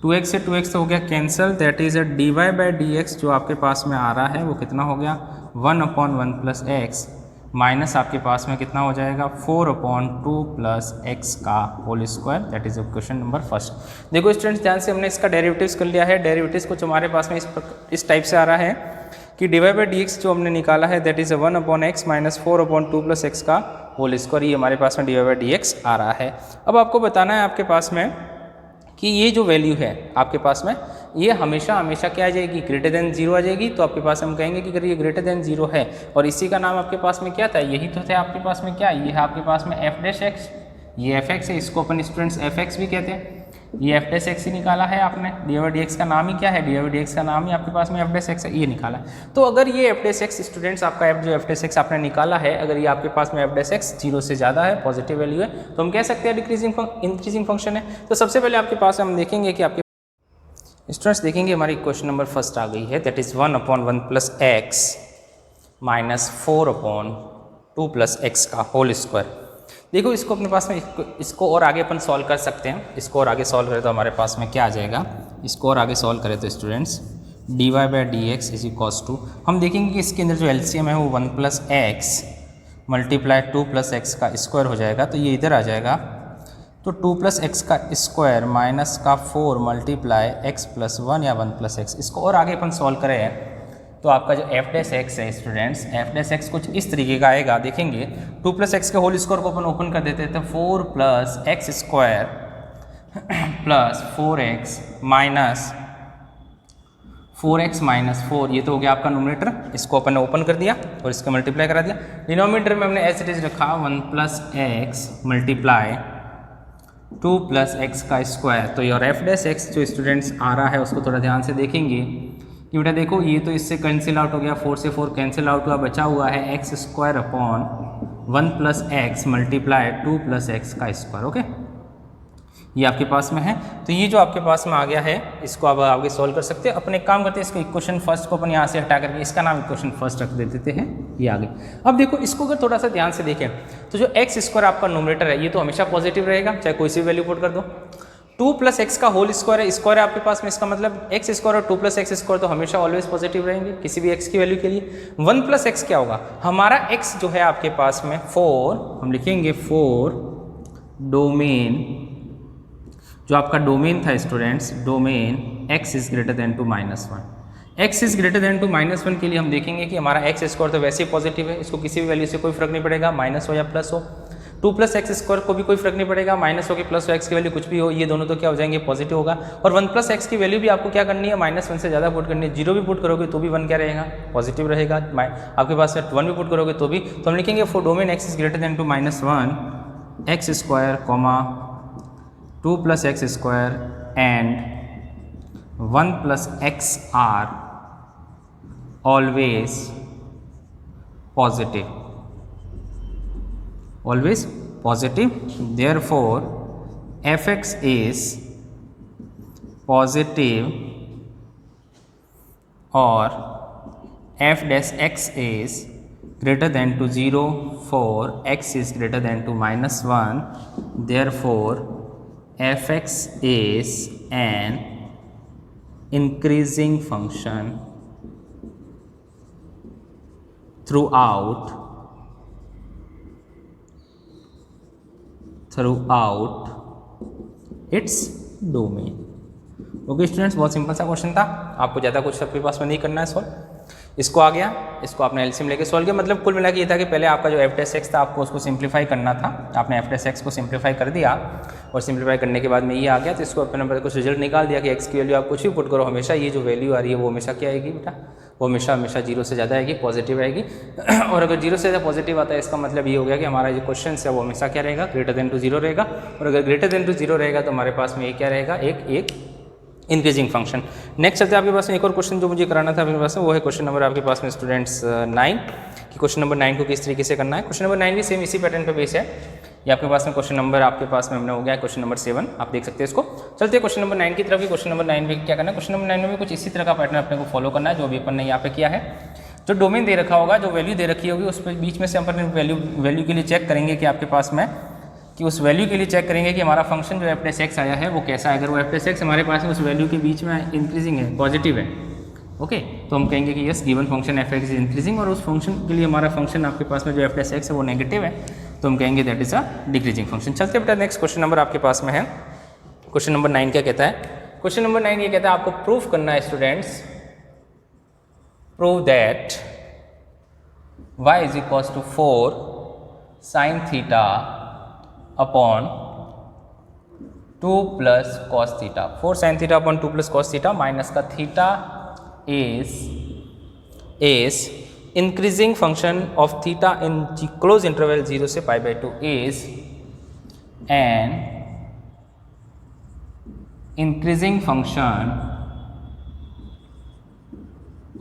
2x से 2x तो हो गया कैंसिल, दैट इज dy/dx जो आपके पास में आ रहा है वो कितना हो गया 1/1 + x माइनस आपके पास में कितना हो जाएगा 4/2 + x का whole square, that is question number first. देखो स्टूडेंट्स ध्यान से हमने इसका डेरिवेटिव्स कर लिया है, डेरिवेटिव्स कुछ हमारे पास में इस टाइप से आ रहा है कि dy/dx जो हमने निकाला है that is 1/x minus 4/2 + x का होल स्क्वायर, ये हमारे पास में dy/dx आ रहा है। अब आपको बताना है आपके पास में कि ये जो वैल्यू है आपके पास में ये हमेशा क्या आ जाएगी, ग्रेटर देन 0 आ जाएगी। तो आपके पास हम कहेंगे कि अगर ये ग्रेटर देन 0 है और इसी का नाम आपके पास में क्या था, यही तो था आपके पास में क्या, ये है आपके पास में f', ये fx है, इसको अपन स्टूडेंट्स fx भी कहते हैं, ये f' ही निकाला है आपने, dy/dx का नाम ही क्या है, dy/dx का नाम ही आपके पास में f' है, ये निकाला है। तो अगर ये f' स्टूडेंट्स आपका जो f' आपने निकाला है, अगर ये आपके पास में f' 0 से ज़्यादा है, पॉजिटिव वैल्यू है, तो हम कह सकते हैं इंक्रीजिंग फंक्शन है। तो सबसे पहले आपके पास हम देखेंगे कि आपके स्टूडेंट्स देखेंगे हमारी क्वेश्चन नंबर फर्स्ट आ गई है, that is 1/1 + x minus 4/2 + x का होल स्क्वायर। देखो इसको अपने पास में इसको और आगे अपन सॉल्व कर सकते हैं, इसको और आगे सॉल्व करें तो हमारे पास में क्या आ जाएगा, इसको और आगे सॉल्व करें तो स्टूडेंट्स dy/dx = हम देखेंगे कि इसके अंदर जो एलसीएम है वो 1 + x मल्टीप्लाई 2 + x का स्क्वायर हो जाएगा, तो ये इधर आ जाएगा, तो 2 + x का स्क्वायर माइनस का 4 मल्टीप्लाई x + 1 या 1 + x, इसको और आगे अपन सॉल्व करें तो आपका जो f' है स्टूडेंट्स, f' कुछ इस तरीके का आएगा, देखेंगे 2 + x के होल स्क्वायर को अपन ओपन कर देते हैं, तो 4 + x² plus 4x minus 4x minus 4, ये तो हो गया आपका न्यूमरेटर, इसको अपन ने ओपन कर दिया और इसका मल्टीप्लाई करा दिया। डिनोमिनेटर में हमने एज इट इज रखा 1 + x मल्टीप्लाई 2 + x का स्क्वायर। तो योर f' जो स्टूडेंट्स आ रहा है उसको थोड़ा ध्यान से देखेंगे कि बेटा देखो ये तो इससे कैंसिल आउट हो गया, 4 से 4 कैंसिल आउट हुआ, बचा हुआ है x² upon 1 + x multiply 2 + x का स्क्वायर। ओके, ये आपके पास में है, तो ये जो आपके पास में आ गया है इसको आप आगे सॉल्व कर सकते हैं। अपने काम करते हैं, इसको इक्वेशन फर्स्ट को अपन यहाँ से हटा करके इसका नाम इक्वेशन फर्स्ट रख देते हैं, ये आगे। अब देखो इसको अगर थोड़ा सा ध्यान से देखें तो जो x² आपका न्यूमरेटर है ये तो हमेशा पॉजिटिव रहेगा, चाहे कोई सी वैल्यू पुट कर दो। 2 + x का होल स्क्वायर है, स्क्वायर है आपके पास में, इसका मतलब x² और 2 + x² तो हमेशा ऑलवेज पॉजिटिव रहेंगे किसी भी x की वैल्यू के लिए। 1 + x क्या होगा, हमारा x जो है आपके पास में 4, हम लिखेंगे 4 डोमेन, जो आपका डोमेन था students, domain x is greater than to -1। x is greater than to -1 के लिए हम देखेंगे कि हमारा x² तो वैसे ही पॉजिटिव है, इसको किसी भी वैल्यू से कोई फर्क नहीं पड़ेगा, माइनस हो या प्लस हो। 2 + x² को भी कोई फर्क नहीं पड़ेगा, माइनस हो कि प्लस हो, x की वैल्यू कुछ भी हो, ये दोनों तो क्या हो जाएंगे, पॉजिटिव होगा। और 1 + x की वैल्यू भी आपको क्या करनी है, -1 से ज़्यादा पुट करनी है। 0 भी पुट करोगे तो भी 1 क्या रहेगा, पॉजिटिव रहेगा। आपके पास 1 भी पुट करोगे तो भी, तो हम लिखेंगे for domain x is greater than to -1 x², 2 + x² and 1 + x are always positive, always positive, therefore fx is positive और f dash x is greater than to 0 for x is greater than to -1, therefore fx is an increasing function throughout its domain। Okay students, बहुत सिंपल सा क्वेश्चन था, आपको ज़्यादा कुछ आपके पास में नहीं करना है सॉल्व। इसको आ गया, इसको आपने एलसीएम लेके सॉल्व किया। मतलब कुल मिला के ये था कि पहले आपका जो f dash x था आपको उसको सिंप्लीफाई करना था, आपने f dash x को सिंप्लीफाई कर दिया और सिंप्लीफाई करने के बाद में ये आ गया, तो इसको अपने कुछ रिजल्ट निकाल दिया कि x की वैल्यू आप कुछ भी पुट करो, हमेशा ये जो वैल्यू आ रही है वो हमेशा क्या आएगी बेटा, वो हमेशा 0 से ज़्यादा आएगी, पॉजिटिव आएगी। और अगर 0 से ज़्यादा पॉजिटिव आता है इसका मतलब ये हो गया कि हमारा जो क्वेश्चन है वो हमेशा क्या रहेगा, ग्रेटर देन टू 0 रहेगा। और अगर ग्रेटर देन टू 0 रहेगा तो हमारे पास में ये क्या रहेगा, एक इंक्रीजिंग फंक्शन। नेक्स्ट चलते हैं आपके पास में एक और क्वेश्चन जो मुझे कराना था अपने पास में, वो है क्वेश्चन नंबर आपके पास में स्टूडेंट्स 9 कि क्वेश्चन नंबर 9 को किस तरीके से करना है। क्वेश्चन नंबर 9 भी सेम इसी पैटर्न पे बेस है। ये आपके पास में क्वेश्चन नंबर आपके पास में हमने हो गया क्वेश्चन नंबर 7, आप देख सकते हैं इसको। चलते हैं क्वेश्चन नंबर 9 की तरफ ही। क्वेश्चन नंबर 9 में क्या करना है, क्वेश्चन नंबर 9 में भी कुछ इसी तरह का पैटर्न अपने को फॉलो करना है जो अभी अपन ने यहाँ पे किया है। जो डोमेन दे रखा होगा, जो वैल्यू दे रखी होगी, उस पर बीच में से अपन वैल्यू के लिए चेक करेंगे कि आपके पास में कि उस वैल्यू के लिए चेक करेंगे कि हमारा फंक्शन जो f dash x आया है वो कैसा है। अगर वो f dash x हमारे पास में उस वैल्यू के बीच में इंक्रीजिंग है, पॉजिटिव है, ओके, तो हम कहेंगे कि yes given function f x is increasing. और उस फंक्शन के लिए हमारा फंक्शन आपके पास में जो f dash x है वो नेगेटिव है, तो हम कहेंगे that is a decreasing function. चलते बेटा नेक्स्ट क्वेश्चन नंबर आपके पास में है। क्वेश्चन नंबर 9 क्या कहता है, क्वेश्चन नंबर 9 ये कहता है आपको प्रूफ करना है students, prove that y is equals to 4 sin theta upon 2 plus cos theta. 4 sin theta upon 2 plus cos theta minus का theta is increasing function of theta in close interval 0 से π/2 is an increasing function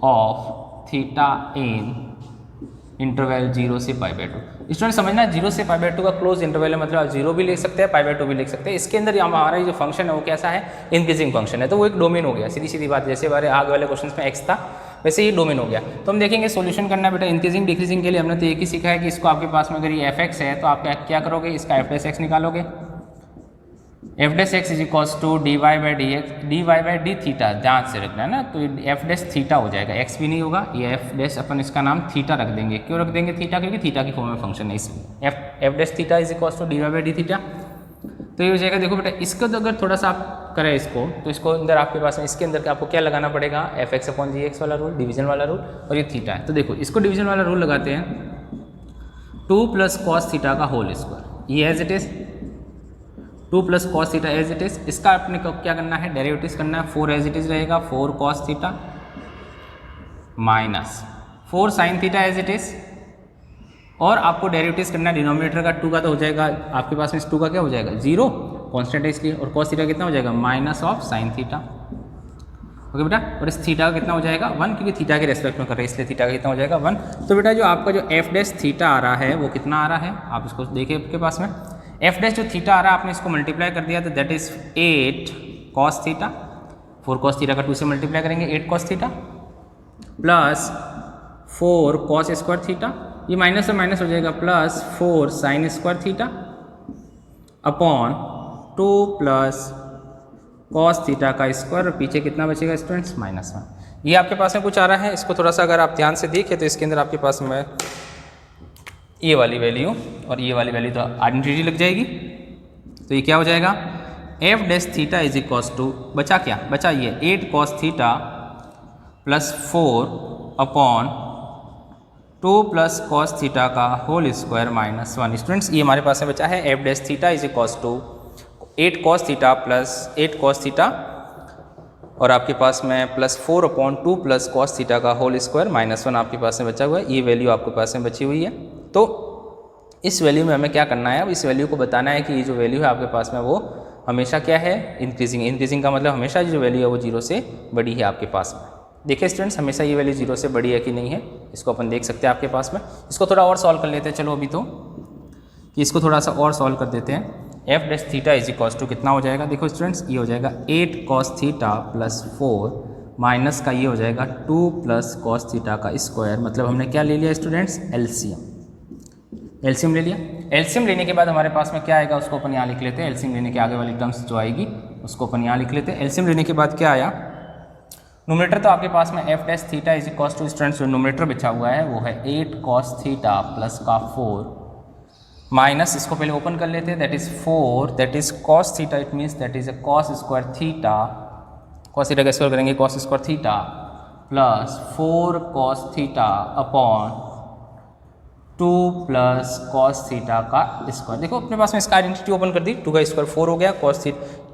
of theta in interval 0 से π/2। स्टूडेंट समझना, 0 से π/2 का क्लोज इंटरवल है, मतलब आप 0 भी लिख सकते हैं, π/2 भी लिख सकते हैं। इसके अंदर हमारा जो फंक्शन है वो कैसा है, इंक्रीजिंग फंक्शन है, तो वो एक डोमेन हो गया। सीधी बात, जैसे हमारे आगे वाले क्वेश्चन में x था वैसे ही डोमेन हो गया। तो हम देखेंगे सोल्यूशन करना बेटा इंक्रीजिंग डिक्रीजिंग के लिए हमने तो एक ही सीखा है कि इसको आपके पास में अगर ये f(x) है तो आप क्या करोगे, इसका f dash x निकालोगे। f dash x is equals to dy by d theta, ध्यान से रखना है ना, तो f dash थीटा हो जाएगा, x भी नहीं होगा, ये f dash अपन इसका नाम थीटा रख देंगे। क्यों रख देंगे थीटा, क्योंकि थीटा की फॉर्म में फंक्शन है इसमें। f dash theta is equals to dy by d theta, तो ये हो जाएगा। देखो बेटा इसको तो अगर थोड़ा सा आप करें इसको, तो इसको अंदर आपके पास में इसके अंदर आपको क्या लगाना पड़ेगा, fx अपॉन gx वाला रूल, डिवीजन वाला रूल, और ये थीटा है। तो देखो इसको डिवीजन वाला रूल लगाते हैं, 2 प्लस कॉस थीटा का होल स्क्वायर, ये as it is 2 plus cos theta as it is. इसका अपने को क्या करना है, डेरिवेटिव करना है। 4 एज इट इज रहेगा, 4 cos theta minus 4 sine theta as it is, और आपको डेरिवेटिव करना है डिनोमिनेटर का 2 का, तो हो जाएगा आपके पास में इस 2 का क्या हो जाएगा 0, कॉन्स्टेंट है इसलिए, और कॉस थीटा कितना हो जाएगा minus of sine theta, okay बेटा। और इस थीटा का कितना हो जाएगा 1, क्योंकि थीटा के रेस्पेक्ट में कर रहे हैं इसलिए थीटा का कितना हो जाएगा 1। तो बेटा जो आपका जो f डैश थीटा आ रहा है वो कितना आ रहा है, आप इसको देखिए आपके पास में f डैश जो थीटा आ रहा है आपने इसको मल्टीप्लाई कर दिया, तो that is 8 cos theta, 4 cos theta का 2 से मल्टीप्लाई करेंगे 8 cos theta plus 4 cos square theta, ये माइनस से माइनस हो जाएगा, plus 4 sine square theta upon 2 plus cos theta का स्क्वायर, और पीछे कितना बचेगा स्टूडेंट्स -1। ये आपके पास में कुछ आ रहा है, इसको थोड़ा सा अगर आप ध्यान से देखें तो इसके अंदर आपके पास में ये वाली वैल्यू और ये वाली वैल्यू तो आइडेंटिटी लग जाएगी, तो ये क्या हो जाएगा f dash theta is equals to, बचा क्या, बचा ये 8 cos theta plus 4 upon 2 plus cos theta का होल स्क्वायर -1। स्टूडेंट्स ये हमारे पास में बचा है f dash theta is equals to 8 cos theta plus 8 cos theta और आपके पास में plus 4 upon 2 plus cos theta का होल स्क्वायर -1 आपके पास में बचा हुआ है। ये वैल्यू आपके पास में बची हुई है, तो इस वैल्यू में हमें क्या करना है, अब इस वैल्यू को बताना है कि ये जो वैल्यू है आपके पास में वो हमेशा क्या है इंक्रीजिंग। इंक्रीजिंग का मतलब हमेशा जो वैल्यू है वो 0 से बड़ी है आपके पास में। देखिए स्टूडेंट्स हमेशा ये वैल्यू 0 से बड़ी है कि नहीं है, इसको अपन देख सकते हैं आपके पास में। इसको थोड़ा और सॉल्व कर लेते हैं, चलो अभी तो कि इसको थोड़ा सा और सॉल्व कर देते हैं। F dash theta is equals to कितना हो जाएगा, देखो स्टूडेंट्स ये हो जाएगा 8 cos थीटा प्लस 4 माइनस का ये हो जाएगा 2 प्लस cos थीटा का स्क्वायर। मतलब हमने क्या ले लिया स्टूडेंट्स, एलसीएम ले लिया। एलसीएम लेने के बाद हमारे पास में क्या आएगा उसको अपन यहाँ लिख लेते हैं। एलसीएम लेने के आगे वाली टर्म्स जो आएगी उसको अपन यहाँ लिख लेते हैं। एलसीएम लेने के बाद क्या आया, नोमिनेटर तो आपके पास में f dash theta is equals to students जो नोमिनेटर बचा हुआ है वो है 8 cos थीटा प्लस का 4 माइनस, इसको पहले ओपन कर लेते हैं, that is 4 that is cos theta, it means that is a cos square theta, cos theta का स्क्वायर करेंगे cos square theta plus 4 cos theta upon 2 plus cos theta का स्क्वायर। देखो अपने पास में इसका आइडेंटिटी ओपन कर दी, 2 का स्क्वायर 4 हो गया, cos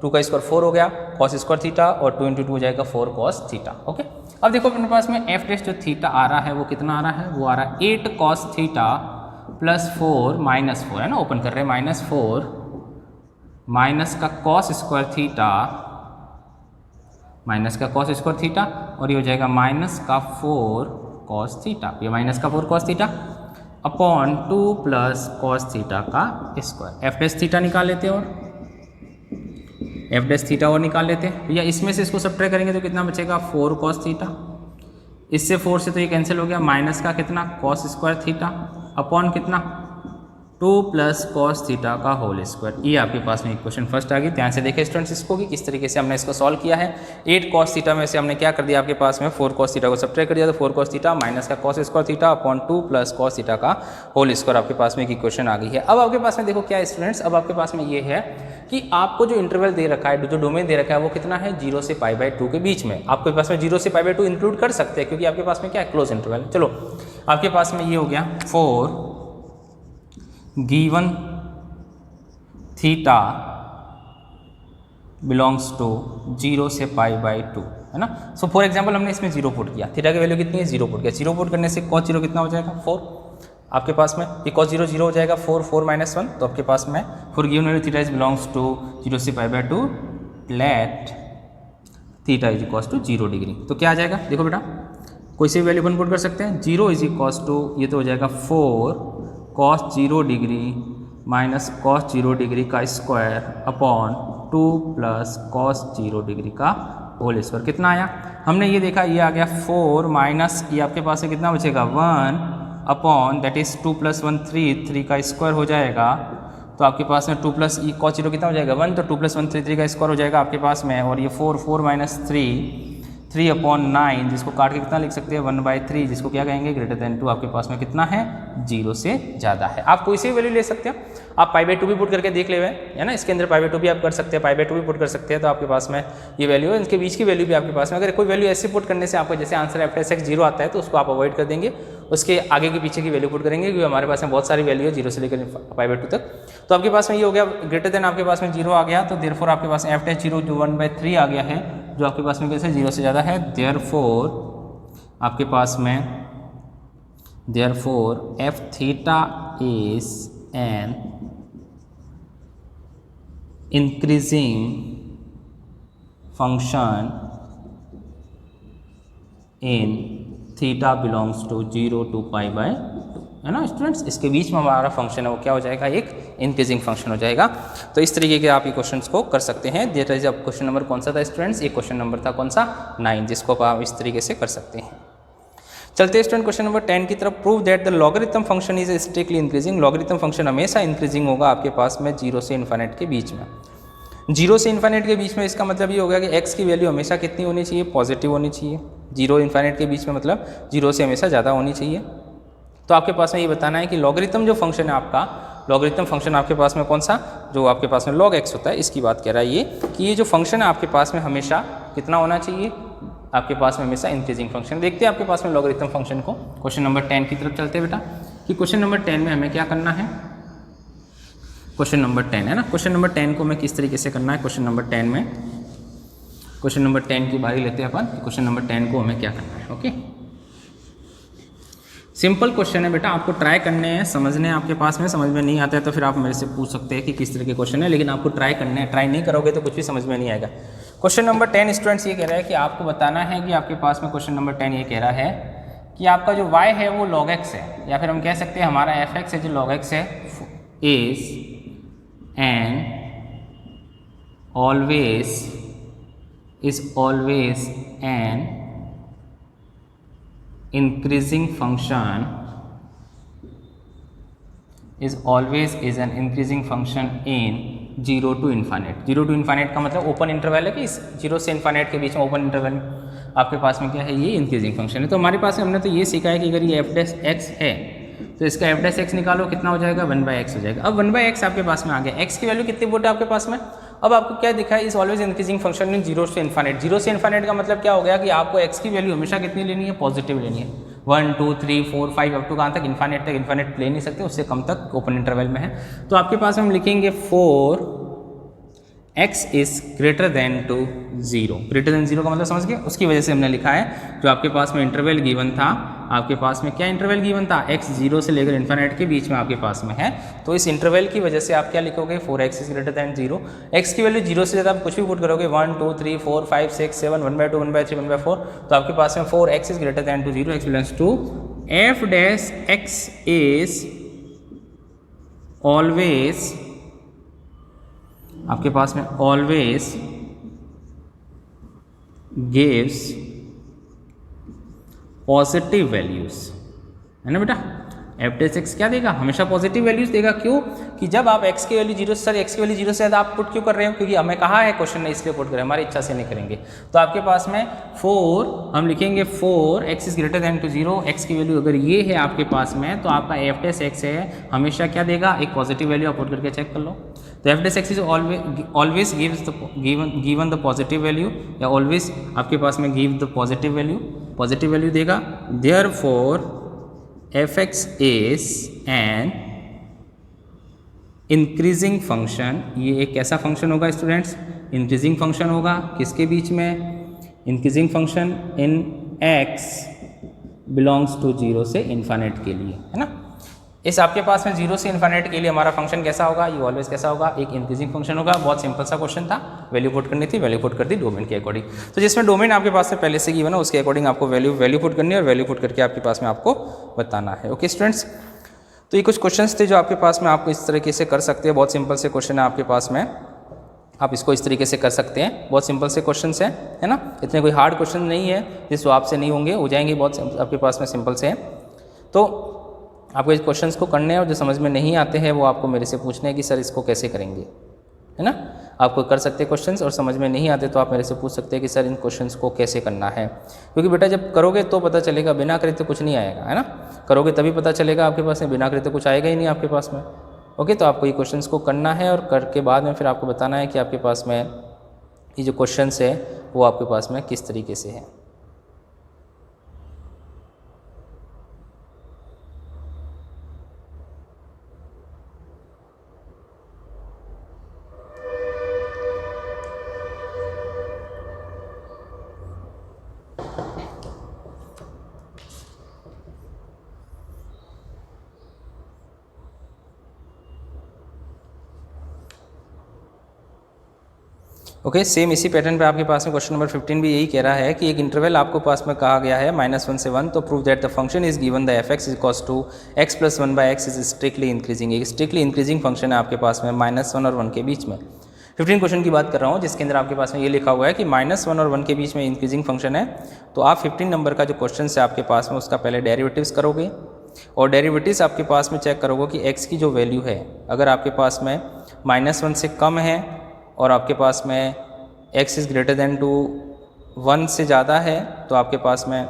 2 का स्क्वायर 4 हो गया, cos स्क्वायर थीटा और 2 इंटू 2 हो जाएगा 4 cos थीटा। ओके, अब देखो अपने पास में एफ डैश जो थीटा आ रहा है वो कितना आ रहा है, वो आ रहा है 8 cos थीटा प्लस 4 माइनस 4 है ना, ओपन कर रहे हैं -4 माइनस का cos स्क्वायर थीटा माइनस का cos स्क्वायर थीटा और ये हो जाएगा माइनस का 4 cos थीटा, ये माइनस का 4 cos theta upon 2 plus cos theta का स्क्वायर। एफ डैश थीटा निकाल लेते हैं और एफ डैश थीटा और निकाल लेते हैं भैया, इसमें से इसको सब्ट्रैक्ट करेंगे तो कितना बचेगा 4 cos थीटा, इससे 4 से तो ये कैंसिल हो गया, माइनस का कितना cos स्क्वायर थीटा अपॉन कितना 2 प्लस cos थीटा का होल स्क्वायर। ये आपके पास में क्वेश्चन फर्स्ट आ गई। ध्यान से देखें स्टूडेंट्स इसको कि किस तरीके से हमने इसको सॉल्व किया है। 8 cos थीटा में से हमने क्या कर दिया, आपके पास में 4 cos थीटा को सब्ट्रैक्ट कर दिया तो 4 cos थीटा माइनस का cos square theta upon 2 plus cos theta का होल स्क्वायर आपके पास में एक इक्वेशन आ गई है। अब आपके पास में देखो क्या है स्टूडेंट्स, अब आपके पास में ये है कि आपको जो इंटरवल दे रखा है, जो डोमेन दे रखा है वो कितना है 0 से π/2 के बीच में। आपके पास में 0 से π/2 इंक्लूड कर सकते हैं क्योंकि आपके पास में क्या है क्लोज इंटरवल। चलो आपके पास में ये हो गया 4 गिवन थीटा बिलोंग्स टू 0 से π/2 है ना। सो फॉर एग्जांपल हमने इसमें 0 पुट किया, थीटा की वैल्यू कितनी है 0 पुट किया, 0 पुट करने से cos 0 कितना हो जाएगा 4 आपके पास में, ये cos 0 0 हो जाएगा 4 4 माइनस 1, तो आपके पास में for given value theta is belongs to 0 से π/2 let theta is equals to 0 degree. तो क्या आ जाएगा देखो बेटा, कोई सी वैल्यू अपन पुट कर सकते हैं, 0 इज इक्वल्स टू ये तो हो जाएगा 4 cos 0 degree minus cos 0 degree का square upon 2 plus cos 0 degree का होल स्क्वायर। कितना आया, हमने ये देखा ये आ गया 4 माइनस ये आपके पास में कितना बचेगा 1 अपॉन दैट इज 2 प्लस 1 3 का स्क्वायर हो जाएगा, तो आपके पास में 2 प्लस cos 0 कितना हो जाएगा 1, तो 2 प्लस 1 3 का स्क्वायर हो जाएगा आपके पास में, और ये 4 माइनस 3 अपॉन 9 जिसको काट के कितना लिख सकते हैं 1/3, जिसको क्या कहेंगे ग्रेटर देन 2 आपके पास में कितना है 0 से ज़्यादा है। आप कोई सी वैल्यू ले सकते हैं, आप π/2 भी पुट करके देख ले हुए है ना, इसके अंदर π/2 भी आप कर सकते हैं, π/2 भी पुट कर सकते हैं, तो आपके पास में ये वैल्यू है, इनके बीच की वैल्यू भी आपके पास में, अगर कोई वैल्यू ऐसे पुट करने से आपको जैसे आंसर f(x) 0 आता है तो उसको आप अवॉइड कर देंगे, उसके आगे के पीछे की वैल्यू पुट करेंगे क्योंकि हमारे पास में बहुत सारी वैल्यू है 0 से लेकर π/2 तक। तो आपके पास में ये हो गया ग्रेटर देन आपके पास में 0 आ गया, तो देयरफॉर आपके पास f(0) जो 1/3 आ गया है जो आपके पास में कैसे 0 से ज़्यादा है, देयरफॉर आपके पास में therefore f theta is an increasing function in theta belongs to 0 to π/2 है ना स्टूडेंट्स, इसके बीच में हमारा फंक्शन है वो क्या हो जाएगा एक इंक्रीजिंग फंक्शन हो जाएगा। तो इस तरीके के आप ये क्वेश्चंस को कर सकते हैं। देयर इज अब क्वेश्चन नंबर कौन सा था स्टूडेंट्स, ये क्वेश्चन नंबर था कौन सा 9, जिसको आप इस तरीके से कर सकते हैं। चलते हैं स्टूडेंट क्वेश्चन नंबर 10 की तरफ। Prove that the logarithm function is strictly increasing. Logarithm function हमेशा इंक्रीजिंग होगा आपके पास में 0 से इन्फिनिट के बीच में। 0 से इन्फिनिट के बीच में इसका मतलब ये हो गया कि x की वैल्यू हमेशा कितनी होनी चाहिए, पॉजिटिव होनी चाहिए। 0 इन्फिनिट के बीच में मतलब 0 से हमेशा ज़्यादा होनी चाहिए। तो आपके पास में ये बताना है कि लॉगरिथम जो फंक्शन है आपका, लॉगरिथम फंक्शन आपके पास में कौन सा, जो आपके पास में log x होता है, इसकी बात कह रहा है ये कि ये जो फंक्शन है आपके पास में हमेशा कितना होना चाहिए, आपके पास में हमेशा इंक्रीजिंग फंक्शन। देखते हैं आपके पास में लॉगरिथम फंक्शन को। क्वेश्चन नंबर 10 की तरफ चलते हैं बेटा, कि क्वेश्चन नंबर 10 में हमें क्या करना है, क्वेश्चन नंबर 10 है ना, क्वेश्चन नंबर 10 को हमें किस तरीके से करना है। क्वेश्चन नंबर 10 में, क्वेश्चन नंबर 10 की बारी लेते हैं अपन, क्वेश्चन नंबर 10 को हमें क्या करना है। ओके, सिंपल क्वेश्चन है बेटा, आपको ट्राई करने हैं, समझने हैं आपके पास में, समझ में नहीं आता है तो फिर आप मेरे से पूछ सकते हैं कि किस तरह के क्वेश्चन है, लेकिन आपको ट्राई करने हैं, ट्राई नहीं करोगे तो कुछ भी समझ में नहीं आएगा। क्वेश्चन नंबर 10 स्टूडेंट्स ये कह रहा है कि आपको बताना है कि आपके पास में क्वेश्चन नंबर 10 ये कह रहा है कि आपका जो y है वो log x है, या फिर हम कह सकते हैं हमारा f(x) है जो log x है, is an always an increasing function in 0 to infinite। 0 to infinite का मतलब ओपन इंटरवल है कि इस 0 से इन्फाइनाइट के बीच में ओपन इंटरवल आपके पास में क्या है, ये इंक्रीजिंग फंक्शन है। तो हमारे पास में हमने तो ये सीखा है कि अगर ये एफ डैश एक्स है तो इसका एफ डैश एक्स निकालो, कितना हो जाएगा, 1/x हो जाएगा। अब 1/x आपके पास में आ गया, x की वैल्यू कितनी पुट है आपके पास में। अब आपको क्या दिखा है, इस ऑलवेज इंक्रीजिंग फंक्शन इन 0 से इन्फाइनाइट। 0 से इन्फाइनाइट का मतलब क्या हो गया कि आपको x की वैल्यू हमेशा कितनी लेनी है, पॉजिटिव लेनी है। 1 2 3 4 5 अप टू कहाँ तक, इन्फाइनाइट तक। इन्फाइनाइट ले नहीं सकते, उससे कम तक ओपन इंटरवल में है। तो आपके पास हम लिखेंगे 4x is greater than to 0। Greater than 0 का मतलब समझ गए, उसकी वजह से हमने लिखा है जो आपके पास में इंटरवल गिवन था, आपके पास में क्या इंटरवल गिवन था, x 0 से लेकर इन्फाइनाइट के बीच में आपके पास में है। तो इस इंटरवल की वजह से आप क्या लिखोगे, 4x is greater than 0। x की वैल्यू 0 से ज़्यादा आप कुछ भी पुट करोगे, 1 2 3 4 5 6 7 1/2 1/3 1/4, तो आपके पास में 4x is greater than to 0। x belongs to f dash x is always, आपके पास में ऑलवेज गिव्स पॉजिटिव वैल्यूज, है ना बेटा। एफ डैश एक्स क्या देगा, हमेशा पॉजिटिव वैल्यूज देगा। क्यों कि जब आप x की वैल्यू 0 से, सर x की वैल्यू 0 से ज़्यादा आप पुट क्यों कर रहे हो, क्योंकि हमें कहा है क्वेश्चन ने, इसलिए पुट करें, हमारी इच्छा से नहीं करेंगे। तो आपके पास में 4 हम लिखेंगे 4x is greater than to 0। x की वैल्यू अगर ये है आपके पास में, तो आपका एफ डैश एक्स है हमेशा क्या देगा, एक पॉजिटिव वैल्यू आप पुट करके चेक कर लो। तो f dash x is always given the positive value, या ऑलवेज आपके पास में गिव द पॉजिटिव वैल्यू देगा। Therefore f x is an increasing function. ये एक कैसा फंक्शन होगा स्टूडेंट्स, इंक्रीजिंग फंक्शन होगा। किसके बीच में, increasing function in x belongs to 0 से इन्फाइनाइट के लिए, है ना। इस आपके पास में 0 से इन्फाइनाइट के लिए हमारा फंक्शन कैसा होगा, ये ऑलवेज कैसा होगा, एक इंक्रीजिंग फंक्शन होगा। बहुत सिंपल सा क्वेश्चन था, वैल्यू पुट करनी थी, वैल्यू पुट कर दी डोमेन के अकॉर्डिंग। तो जिसमें डोमेन आपके पास से पहले से गिवन है उसके अकॉर्डिंग आपको वैल्यू पुट करनी है, और वैल्यू पुट करके आपके पास में आपको बताना है। ओके स्टूडेंट्स, तो ये कुछ क्वेश्चंस थे जो आपके पास में आपको इस तरीके से कर सकते हैं। बहुत सिंपल से क्वेश्चन है आपके पास में, आप इसको इस तरीके से कर सकते हैं। बहुत सिंपल से क्वेश्चंस हैं, है ना, इतने कोई हार्ड क्वेश्चन नहीं है जिस आपसे नहीं होंगे, हो जाएंगे, बहुत आपके पास में सिंपल से हैं। तो आपको इस क्वेश्चंस को करने हैं, और जो समझ में नहीं आते हैं वो आपको मेरे से पूछने हैं कि सर इसको कैसे करेंगे, है ना। आपको कर सकते हैं क्वेश्चंस, और समझ में नहीं आते तो आप मेरे से पूछ सकते हैं कि सर इन क्वेश्चंस को कैसे करना है। क्योंकि बेटा जब करोगे तो पता चलेगा, बिना करे तो कुछ नहीं आएगा, है ना। करोगे तभी पता चलेगा आपके पास में, बिना करे तो कुछ आएगा ही नहीं आपके पास में। ओके, तो आपको ये क्वेश्चंस को करना है, और करके बाद में फिर आपको बताना है कि आपके पास में ये जो क्वेश्चंस है वो आपके पास में किस तरीके से है। ओके, सेम इसी पैटर्न पे आपके पास में क्वेश्चन नंबर 15 भी यही कह रहा है कि एक इंटरवल आपको पास में कहा गया है -1 से 1, तो prove that the function is given the f x is equals to x + 1/x is strictly increasing. एक स्ट्रिक्टली इंक्रीजिंग फंक्शन है आपके पास में -1 और 1 के बीच में। 15 क्वेश्चन की बात कर रहा हूँ जिसके अंदर आपके पास में ये लिखा हुआ है कि -1 और 1 के बीच में इंक्रीजिंग फंक्शन है। तो आप 15 नंबर का जो क्वेश्चन है आपके पास में उसका पहले डेरिवेटिव्स करोगे, और डेरिवेटिव्स आपके पास में चेक करोगे कि x की जो वैल्यू है, अगर आपके पास में -1 से कम है और आपके पास में x is greater than to 1 से ज़्यादा है, तो आपके पास में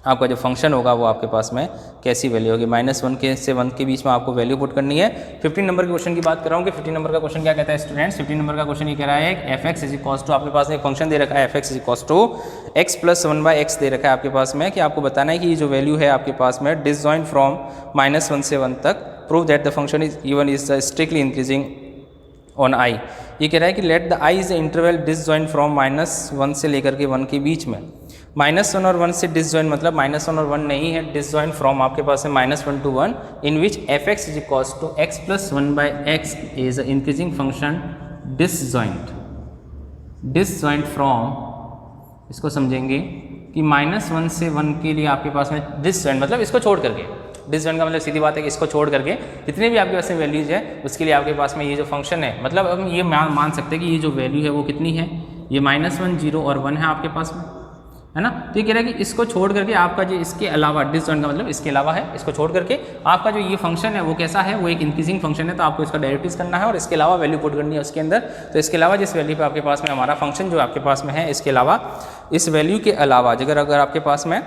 आपका जो फंक्शन होगा वो आपके पास में कैसी वैल्यू होगी। -1 से 1 के बीच में आपको वैल्यू पुट करनी है। 15 नंबर के क्वेश्चन की बात कर रहा हूँ कि 15 नंबर का क्वेश्चन क्या कहता है स्टूडेंट्स। 15 नंबर का क्वेश्चन ये कह रहा है f x is equals to, आपके पास में एक फंक्शन दे रखा है f x is equals to x + 1/x दे रखा है आपके पास में, कि आपको बताना है कि ये जो वैल्यू है आपके पास में डिसजॉइंट फ्रॉम -1 से 1 तक। Prove that the function is given is strictly increasing on i। ये कह रहा है कि let the i is interval disjoint from -1 से लेकर के 1 के बीच में। -1 और 1 से डिसजॉइंट मतलब -1 और 1 नहीं है, डिसजॉइंट फ्रॉम आपके पास है -1 to 1 in which f x is equals to x + 1/x is increasing function disjoint from, इसको समझेंगे कि -1 से 1 के लिए आपके पास में डिसजॉइंट मतलब इसको छोड़ करके डिसजॉइंट का मतलब सीधी बात है कि इसको छोड़ करके जितने भी आपके पास में वैल्यूज है उसके लिए आपके पास में ये जो फंक्शन है, मतलब हम ये मान सकते हैं कि ये जो वैल्यू है वो कितनी है, ये -1, 0 और 1 है आपके पास में, है ना। तो ये कह रहा है कि इसको छोड़ करके आपका जो इसके अलावा, डिसजॉइंट का मतलब इसके अलावा है, इसको छोड़ करके आपका जो ये फंक्शन है वो कैसा है, वो एक इंक्रीजिंग फंक्शन है। तो आपको इसका डेरिवेटिव्स करना है और इसके अलावा वैल्यू पुट करनी है उसके अंदर। तो इसके अलावा जिस वैल्यू पे आपके पास में हमारा फंक्शन जो आपके पास में है, इसके अलावा इस वैल्यू के अलावा अगर आपके पास में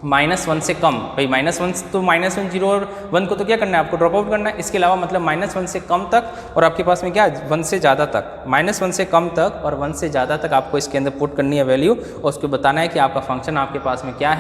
-1 से कम, भाई -1 तो -1, 0 और 1 को तो क्या करना है, आपको ड्रॉप आउट करना है। इसके अलावा मतलब -1 से कम तक और आपके पास में क्या 1 से ज़्यादा तक, -1 से कम तक और 1 से ज़्यादा तक आपको इसके अंदर पुट करनी है वैल्यू और उसको बताना है कि आपका फंक्शन आपके पास में क्या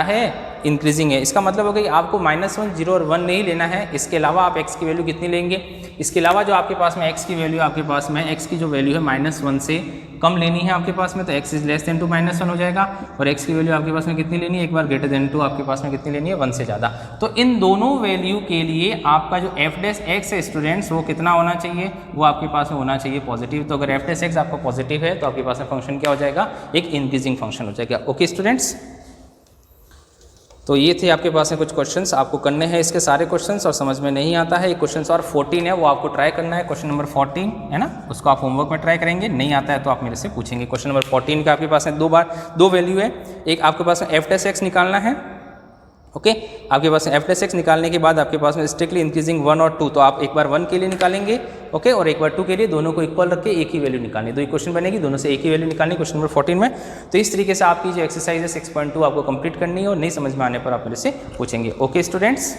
है, इंक्रीजिंग है। इसका मतलब होगा कि आपको -1, 0 और 1 नहीं लेना है, इसके अलावा आप x की वैल्यू कितनी लेंगे, इसके अलावा जो आपके पास में x की वैल्यू आपके पास में x की जो वैल्यू है -1 से कम लेनी है आपके पास में, तो x is less than to -1 हो जाएगा। और x की वैल्यू आपके पास में कितनी लेनी है, एक बार ग्रेटर देन टू आपके पास में कितनी लेनी है, 1 से ज़्यादा। तो इन दोनों वैल्यू के लिए आपका जो f' है स्टूडेंट्स वो कितना होना चाहिए, वो आपके पास में होना चाहिए पॉजिटिव। तो अगर f' आपका पॉजिटिव है तो आपके पास में फंक्शन क्या हो जाएगा, एक इंक्रीजिंग फंक्शन हो जाएगा। ओके स्टूडेंट्स, तो ये थे आपके पास में कुछ क्वेश्चंस, आपको करने हैं इसके सारे क्वेश्चंस और समझ में नहीं आता है ये क्वेश्चंस और 14 है वो आपको ट्राई करना है। क्वेश्चन नंबर 14 है ना, उसको आप होमवर्क में ट्राई करेंगे, नहीं आता है तो आप मेरे से पूछेंगे। क्वेश्चन नंबर 14 का आपके पास में दो वैल्यू है, एक आपके पास में f' निकालना है। ओके, आपके पास f' निकालने के बाद आपके पास में स्ट्रिक्टली इंक्रीजिंग 1 और 2, तो आप एक बार 1 के लिए निकालेंगे, ओके, और एक बार 2 के लिए, दोनों को इक्वल रख के एक ही वैल्यू निकालनी। दो इक्वेशन बनेगी, दोनों से एक ही वैल्यू निकालनी क्वेश्चन नंबर 14 में। तो इस तरीके से आपकी जो एक्सरसाइज है 6.2 आपको कंप्लीट करनी है और नहीं समझ में आने पर आप मेरे से पूछेंगे। Okay students.